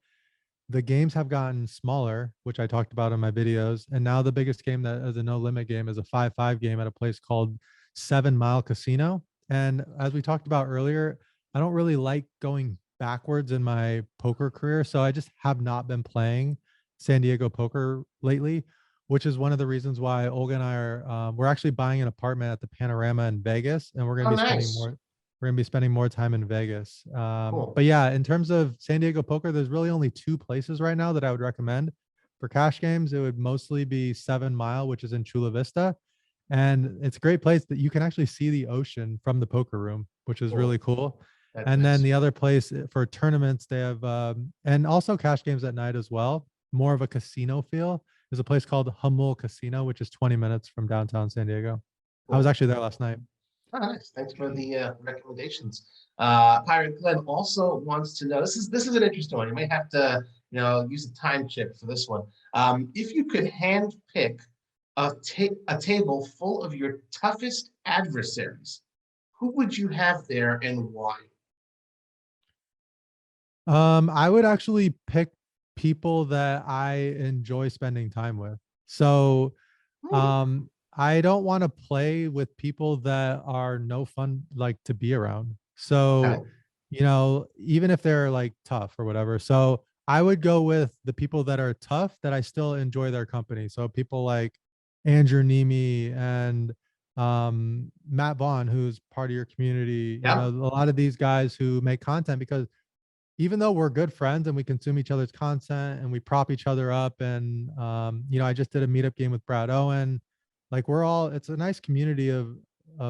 the games have gotten smaller, which I talked about in my videos. And now the biggest game that is a no limit game is a 5-5 game at a place called 7 Mile Casino. And as we talked about earlier, I don't really like going backwards in my poker career. So I just have not been playing San Diego poker lately, which is one of the reasons why Olga and I we're actually buying an apartment at the Panorama in Vegas, and we're going to be spending more time in Vegas. Cool. But yeah, in terms of San Diego poker, there's really only 2 places right now that I would recommend for cash games. It would mostly be 7 Mile, which is in Chula Vista. And it's a great place that you can actually see the ocean from the poker room, which is really cool. And then the other place for tournaments, they have, and also cash games at night as well, more of a casino feel, is a place called Hummel Casino, which is 20 minutes from downtown San Diego. Cool. I was actually there last night. Oh, nice. Thanks for the recommendations. Pirate Glenn also wants to know, this is an interesting one. You may have to use a time chip for this one. If you could hand pick a table full of your toughest adversaries, who would you have there and why? I would actually pick people that I enjoy spending time with. So I don't want to play with people that are no fun like to be around. Okay. So, even if they're like tough or whatever. So I would go with the people that are tough that I still enjoy their company. So people like Andrew Nemi and Matt Vaughn, who's part of your community, Yeah. a lot of these guys who make content, because even though we're good friends and we consume each other's content and we prop each other up, and I just did a meetup game with Brad Owen. Like, it's a nice community of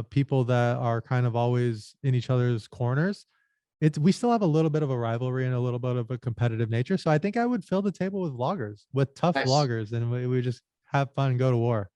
people that are kind of always in each other's corners. We still have a little bit of a rivalry and a little bit of a competitive nature. So I think I would fill the table with vloggers, with tough Nice. vloggers, and we just have fun and go to war.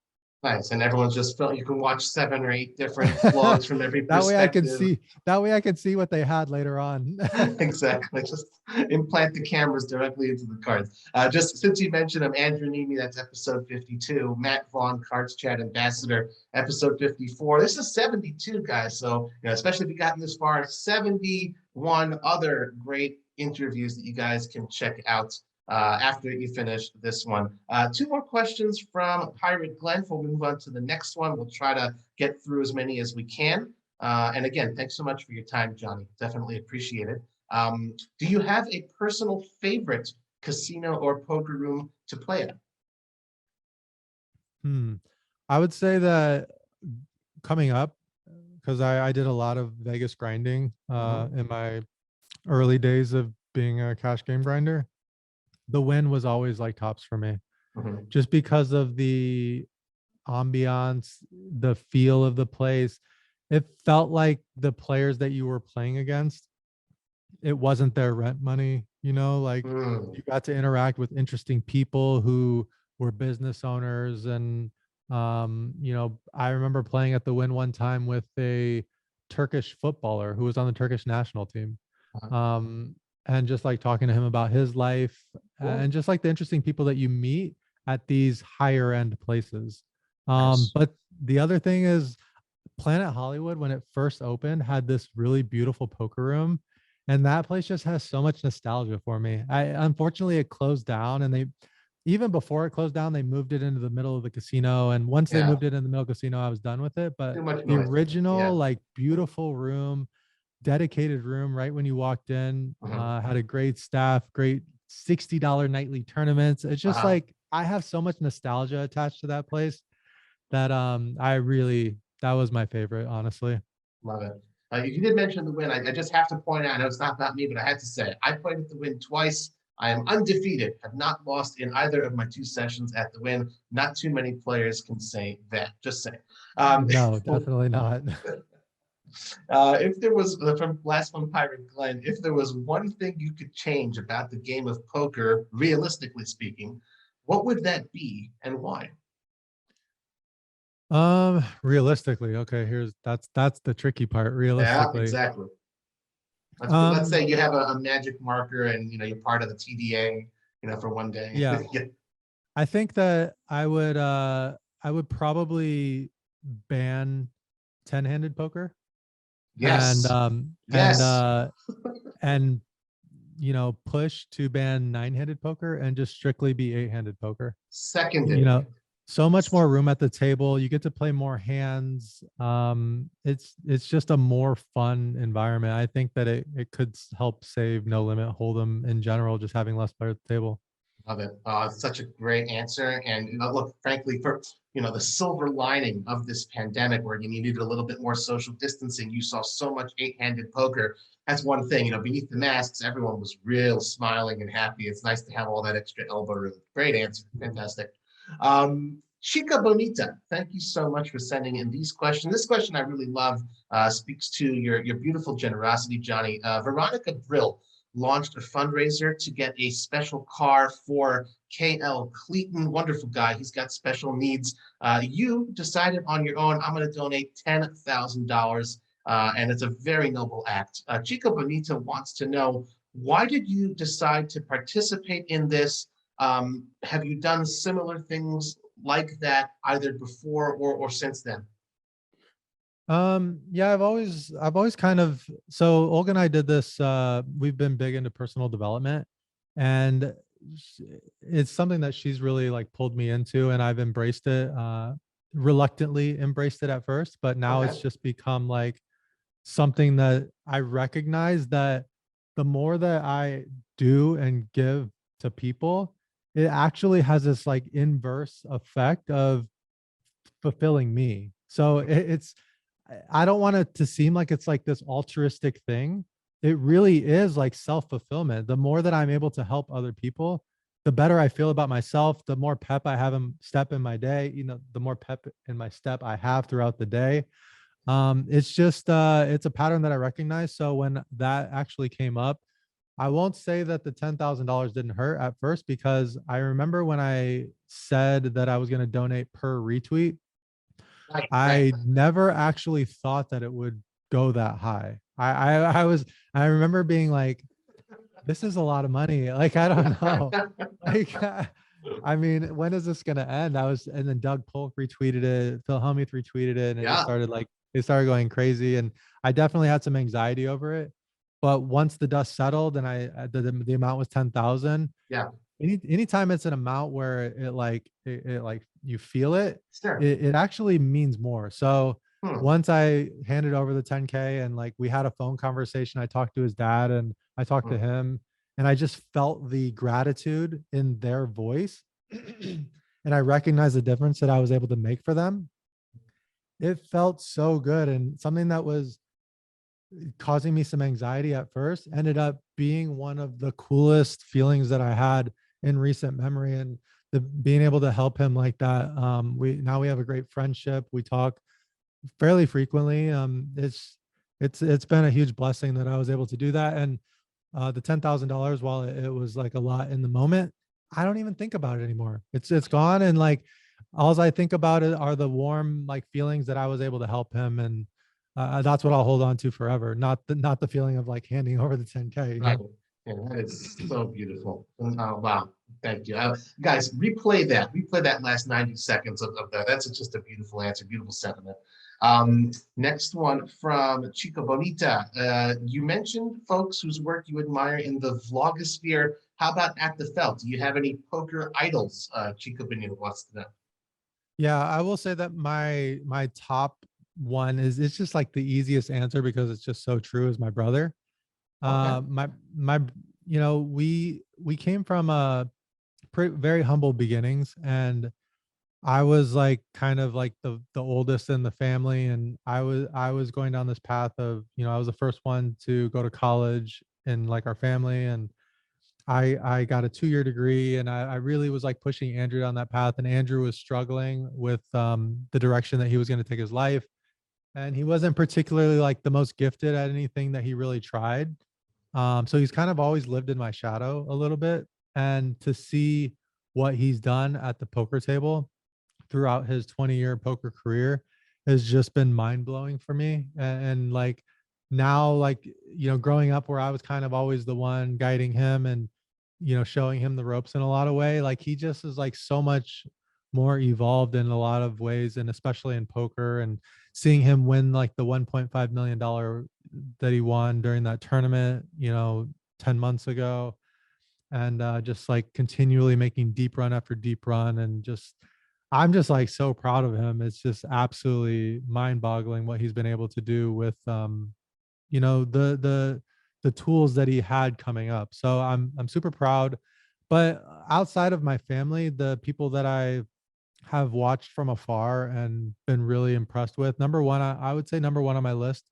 Nice. And everyone's just felt you can watch 7 or 8 different vlogs from every That way I can perspective. see what they had later on. Exactly. Just implant the cameras directly into the cards. Just since you mentioned him, Andrew Nemi, that's episode 52. Matt Vaughn, CardsChat Ambassador, episode 54. This is 72, guys. So, especially if you've gotten this far, 71 other great interviews that you guys can check out after you finish this one. 2 more questions from Pirate Glenn before we move on to the next one. We'll try to get through as many as we can. And again, thanks so much for your time, Johnnie. Definitely appreciate it. Do you have a personal favorite casino or poker room to play at? I would say that coming up, because I did a lot of Vegas grinding in my early days of being a cash game grinder. The win was always like tops for me, just because of the ambiance, the feel of the place. It felt like the players that you were playing against, it wasn't their rent money, like you got to interact with interesting people who were business owners. And I remember playing at the Win one time with a Turkish footballer who was on the Turkish national team. And just like talking to him about his life and just like the interesting people that you meet at these higher end places. But the other thing is, Planet Hollywood, when it first opened, had this really beautiful poker room, and that place just has so much nostalgia for me. Unfortunately, it closed down, and even before it closed down, they moved it into the middle of the casino. And once they moved it in the middle of the casino, I was done with it. But Too much the noise. original, like, beautiful room, dedicated room, right when you walked in, had a great staff, great $60 nightly tournaments. It's just like, I have so much nostalgia attached to that place that that was my favorite, honestly. Love it. You did mention the Win. I just have to point out, I know it's not about me, but I had to say it. I played at the Win twice. I am undefeated, have not lost in either of my 2 sessions at the Win. Not too many players can say that. Just saying. No, definitely not. If there was, from last one, Pirate Glenn, if there was one thing you could change about the game of poker, realistically speaking, what would that be and why? Realistically, okay, that's the tricky part. Yeah, Realistically. exactly. Let's say you have a magic marker and you're part of the TDA, for one day. Yeah. Yeah. I think that I would probably ban 10-handed poker. Yes. Yes. And push to ban 9-handed poker and just strictly be 8-handed poker. Seconded. So much more room at the table. You get to play more hands. It's just a more fun environment. I think that it could help save No Limit Hold'em in general, just having less players at the table. Love it. Such a great answer. And look, frankly, for the silver lining of this pandemic, where you needed a little bit more social distancing, you saw so much 8-handed poker. That's one thing. Beneath the masks, everyone was real smiling and happy. It's nice to have all that extra elbow room. Great answer. Fantastic. Chica Bonita, thank you so much for sending in these questions. This question I really love, speaks to your beautiful generosity, Johnnie. Veronica Brill launched a fundraiser to get a special car for KL Cleaton. Wonderful guy. He's got special needs. You decided on your own, I'm going to donate $10,000, and it's a very noble act. Chica Bonita wants to know, why did you decide to participate in this? Have you done similar things like that either before or since then? Yeah, I've always kind of, so Olga and I did this, we've been big into personal development, and it's something that she's really like pulled me into, and I've embraced it. reluctantly embraced it at first, but now Okay. it's just become like something that I recognize that the more that I do and give to people, it actually has this like inverse effect of fulfilling me. So it's I don't want it to seem like it's like this altruistic thing. It really is like self-fulfillment. The more that I'm able to help other people, the better I feel about myself, the more pep I have in step in my day, the more pep in my step I have throughout the day. It's just it's a pattern that I recognize. So when that actually came up, I won't say that the $10,000 didn't hurt at first, because I remember when I said that I was going to donate per retweet, Right. Right. I never actually thought that it would go that high. I remember being like, this is a lot of money. Like, I don't know. Like, I mean, when is this gonna end? And then Doug Polk retweeted it, Phil Hellmuth retweeted it, and it just Yeah. started like, it started going crazy. And I definitely had some anxiety over it. But once the dust settled and the amount was 10,000, Yeah. anytime it's an amount where it like you feel it, Sure. it actually means more. So Hmm. once I handed over the 10K and like we had a phone conversation, I talked to his dad and I talked to Hmm. him, and I just felt the gratitude in their voice. And I recognized the difference that I was able to make for them. It felt so good, and something that was causing me some anxiety at first ended up being one of the coolest feelings that I had in recent memory. And being able to help him like that, we have a great friendship. We talk fairly frequently. It's been a huge blessing that I was able to do that. And the $10,000, while it was like a lot in the moment, I don't even think about it anymore. It's gone, and like all I think about it are the warm like feelings that I was able to help him, and that's what I'll hold on to forever. Not the feeling of like handing over the 10K. Right. Yeah, that is so beautiful. Wow. Thank you. Guys, replay that last 90 seconds of that. That's just a beautiful answer, beautiful sentiment. Next one from Chica Bonita. You mentioned folks whose work you admire in the vlogosphere. How about at the felt? Do you have any poker idols? Chica Bonita wants to know. Yeah, I will say that my top one is, it's just like the easiest answer because it's just so true, is my brother. Okay. My we came from a very humble beginnings, and I was like kind of like the oldest in the family, and I was going down this path of, I was the first one to go to college in like our family, and I got a 2-year degree, and I really was like pushing Andrew down that path, and Andrew was struggling with the direction that he was going to take his life, and he wasn't particularly like the most gifted at anything that he really tried. So he's kind of always lived in my shadow a little bit, and to see what he's done at the poker table throughout his 20-year poker career has just been mind-blowing for me. And like now, like, growing up where I was kind of always the one guiding him and, showing him the ropes in a lot of way, like he just is like so much more evolved in a lot of ways, and especially in poker, and seeing him win like the $1.5 million that he won during that tournament, 10 months ago, and just like continually making deep run after deep run, and just I'm just like so proud of him. It's just absolutely mind-boggling what he's been able to do with the tools that he had coming up. So I'm super proud. But outside of my family, the people that I have watched from afar and been really impressed with, number one, I would say number one on my list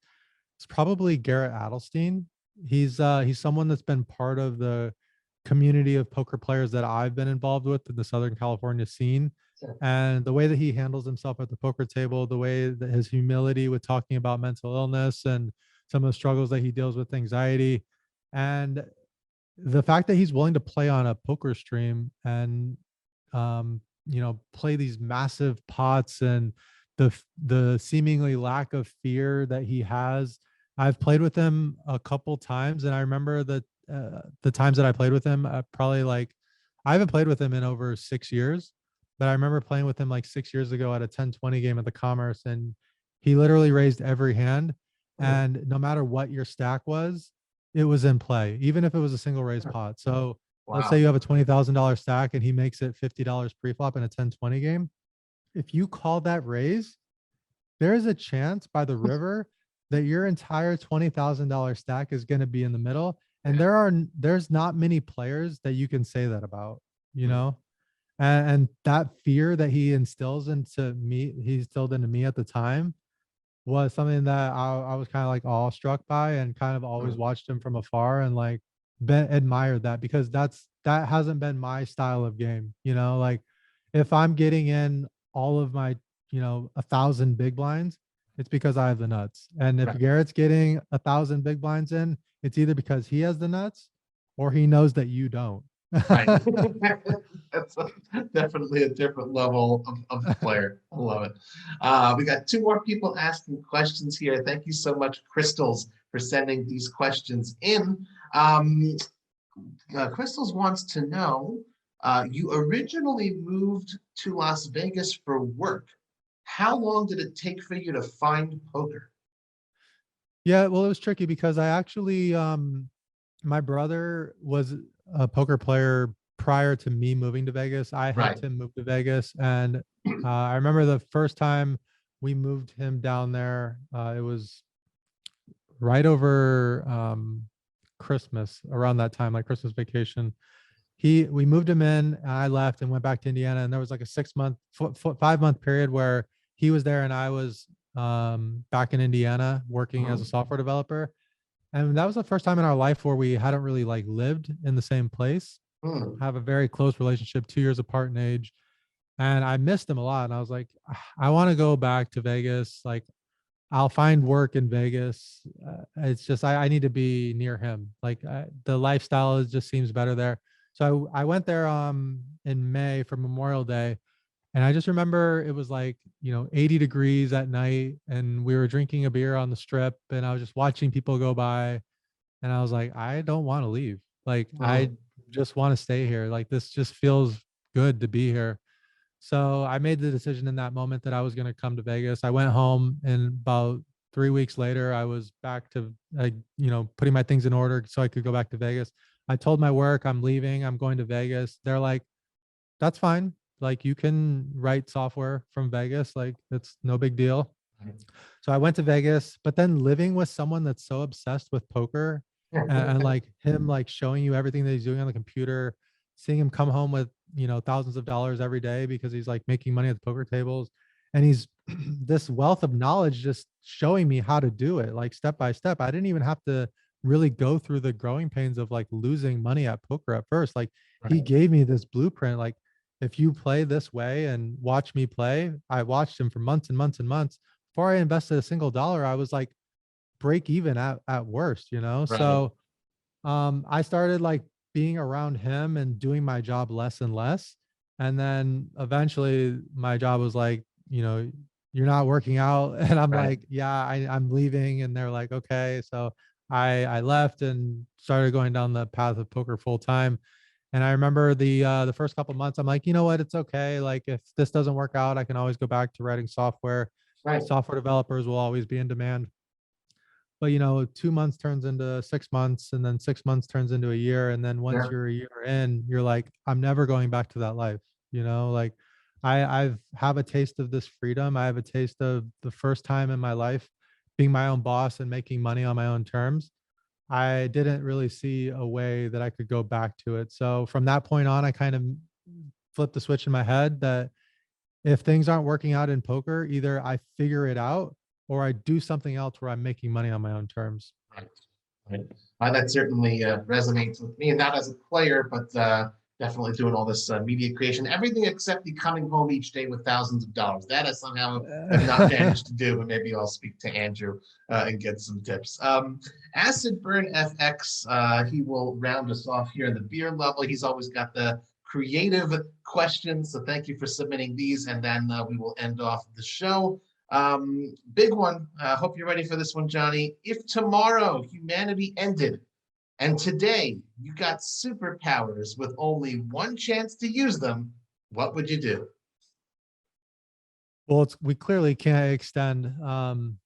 is probably Garrett Adelstein. He's someone that's been part of the community of poker players that I've been involved with in the Southern California scene. Sure. And the way that he handles himself at the poker table, the way that his humility with talking about mental illness and some of the struggles that he deals with, anxiety, and the fact that he's willing to play on a poker stream and play these massive pots, and the seemingly lack of fear that he has. I've played with him a couple times, and I remember that the times that I played with him, probably like I haven't played with him in over 6 years, but I remember playing with him like 6 years ago at a 10-20 game at the Commerce, and he literally raised every hand, Mhm. and no matter what your stack was, it was in play, even if it was a single raise pot. So let's say Wow. you have a $20,000 stack and he makes it $50 pre-flop in a 10-20 game. if you call that raise, there is a chance by the river that your entire $20,000 stack is going to be in the middle. And there's not many players that you can say that about, you know? And that fear that he instilled into me at the time was something that I was kind of like awestruck by, and kind of always watched him from afar, and like admired that, because that hasn't been my style of game, you know? Like if I'm getting in all of my, 1,000 big blinds, it's because I have the nuts. And if Right. Garrett's getting 1,000 big blinds in, it's either because he has the nuts or he knows that you don't. Right. That's definitely a different level of player. I love it. We got two more people asking questions here. Thank you so much, Crystals, for sending these questions in. Crystals wants to know, you originally moved to Las Vegas for work. How long did it take for you to find poker? Yeah, well, it was tricky because I actually, my brother was a poker player prior to me moving to Vegas. I helped Right. him move to Vegas, and I remember the first time we moved him down there. It was right over Christmas, around that time, like Christmas vacation. We moved him in, and I left and went back to Indiana, and there was like a 6 month, 5 month period where he was there and I was back in Indiana working as a software developer. And that was the first time in our life where we hadn't really like lived in the same place, have a very close relationship, 2 years apart in age. And I missed him a lot. And I was like, I want to go back to Vegas. Like, I'll find work in Vegas. It's just, I need to be near him. Like the lifestyle just seems better there. So I went there in May for Memorial Day. And I just remember it was like, 80 degrees at night, and we were drinking a beer on the strip, and I was just watching people go by, and I was like, I don't want to leave. Like, I just want to stay here. Like, this just feels good to be here. So I made the decision in that moment that I was going to come to Vegas. I went home, and about 3 weeks later, I was back to, putting my things in order so I could go back to Vegas. I told my work, I'm leaving, I'm going to Vegas. They're like, that's fine. Like, you can write software from Vegas. Like, it's no big deal. So I went to Vegas, but then living with someone that's so obsessed with poker, and like him, like showing you everything that he's doing on the computer, seeing him come home with, thousands of dollars every day because he's like making money at the poker tables. And he's this wealth of knowledge just showing me how to do it, like step by step. I didn't even have to really go through the growing pains of like losing money at poker at first. Like, he gave me this blueprint. Like, if you play this way and watch me play, I watched him for months and months and months. Before I invested a single dollar, I was like break even at worst, you know? Right. So I started like being around him and doing my job less and less. And then eventually my job was like, you're not working out. And I'm Right. like, yeah, I'm leaving. And they're like, okay. So I left and started going down the path of poker full time. And I remember the first couple months, I'm like, you know what, it's okay. Like, if this doesn't work out, I can always go back to writing software. Right. Software developers will always be in demand. But 2 months turns into 6 months, and then 6 months turns into a year. And then once Yeah. you're a year in, you're like, I'm never going back to that life. Like, I've have a taste of this freedom. I have a taste of the first time in my life being my own boss and making money on my own terms. I didn't really see a way that I could go back to it. So from that point on, I kind of flipped the switch in my head that if things aren't working out in poker, either I figure it out or I do something else where I'm making money on my own terms. Right. Right. That certainly resonates with me, and not as a player, but definitely doing all this media creation, everything except the coming home each day with thousands of dollars. That I somehow have not managed to do, but maybe I'll speak to Andrew and get some tips. Acid Burn FX, he will round us off here in the beer level. He's always got the creative questions, so thank you for submitting these, and then we will end off the show. Big one. Hope you're ready for this one, Johnny. If tomorrow humanity ended and today you got superpowers with only one chance to use them, what would you do? Well, we clearly can't extend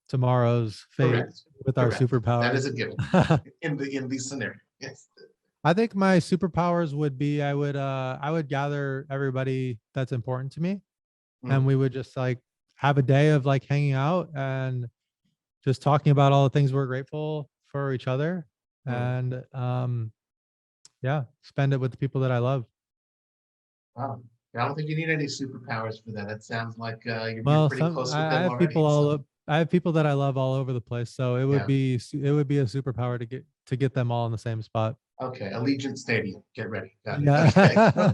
tomorrow's fate Correct. with our Correct. That is superpowers. a given in the scenario. Yes. I think my superpowers would be I would gather everybody that's important to me, and we would just like have a day of like hanging out and just talking about all the things we're grateful for each other, and yeah, spend it with the people that I love. Wow. I don't think you need any superpowers for that. It sounds like you're Well, pretty close with I them have people already. all So I have people that I love all over the place, so it would yeah. be a superpower to get them all in the same spot. Okay. Allegiant Stadium. Get ready. Got it. Okay. Yeah.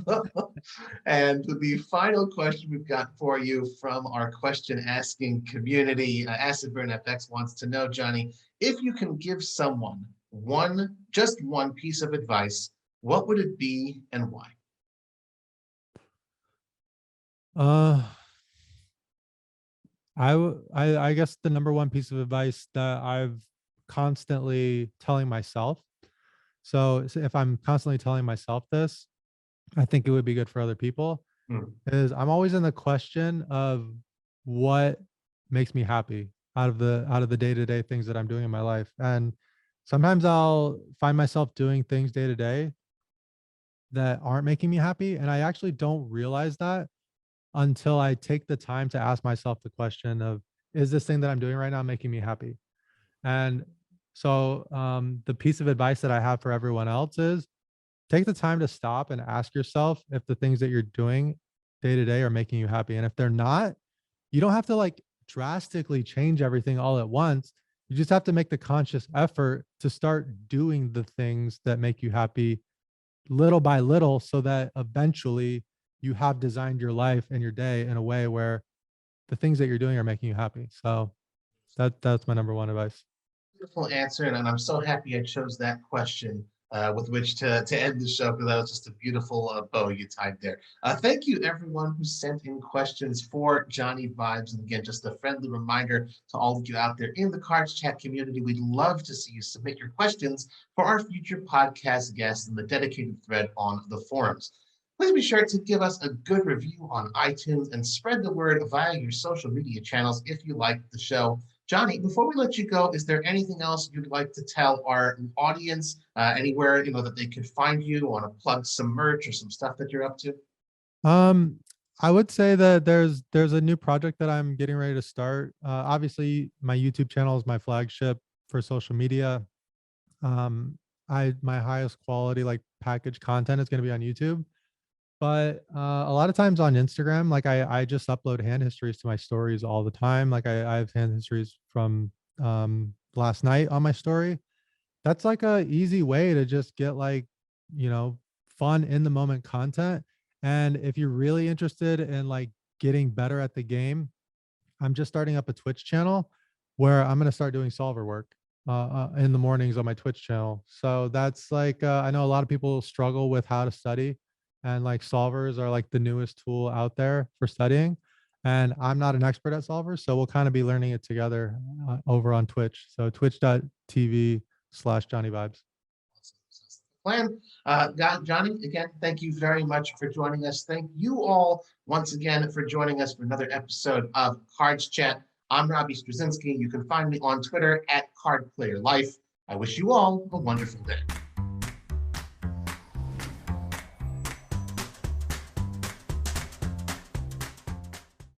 And the final question we've got for you from our question asking community, Acid Burn FX wants to know, Johnny, if you can give someone just one piece of advice, what would it be and why? uh I guess the number one piece of advice that I've constantly telling myself. So if I'm constantly telling myself this, I think it would be good for other people. Hmm. Is I'm always in the question of what makes me happy out of the day-to-day things that I'm doing in my life. And sometimes I'll find myself doing things day to day that aren't making me happy. And I actually don't realize that until I take the time to ask myself the question of, is this thing that I'm doing right now making me happy? And so the piece of advice that I have for everyone else is take the time to stop and ask yourself if the things that you're doing day to day are making you happy. And if they're not, you don't have to like drastically change everything all at once. You just have to make the conscious effort to start doing the things that make you happy little by little, so that eventually you have designed your life and your day in a way where the things that you're doing are making you happy. So that's my number one advice. Beautiful answer, and I'm so happy I chose that question with which to end the show, because that was just a beautiful bow you tied there. Thank you, everyone who sent in questions for Johnnie Vibes. And again, just a friendly reminder to all of you out there in the Cards Chat community, we'd love to see you submit your questions for our future podcast guests in the dedicated thread on the forums. Please be sure to give us a good review on iTunes and spread the word via your social media channels if you like the show. Johnnie, before we let you go, is there anything else you'd like to tell our audience? Anywhere that they could find you? Want to plug some merch or some stuff that you're up to? Um, I would say that there's a new project that I'm getting ready to start. Obviously, my YouTube channel is my flagship for social media. Um, my highest quality like package content is going to be on YouTube, but a lot of times on Instagram, like I just upload hand histories to my stories all the time. Like I have hand histories from last night on my story. That's like a easy way to just get like, you know, fun in the moment content. And if you're really interested in like getting better at the game, I'm just starting up a Twitch channel where I'm going to start doing solver work in the mornings on my Twitch channel. So that's like, I know a lot of people struggle with how to study, and like solvers are like the newest tool out there for studying. And I'm not an expert at solvers, so we'll kind of be learning it together over on Twitch. So twitch.tv/Johnnie Vibes. Plan. Johnnie, again, thank you very much for joining us. Thank you all once again for joining us for another episode of Cards Chat. I'm Robbie Strazynski. You can find me on Twitter @CardPlayerLife. I wish you all a wonderful day.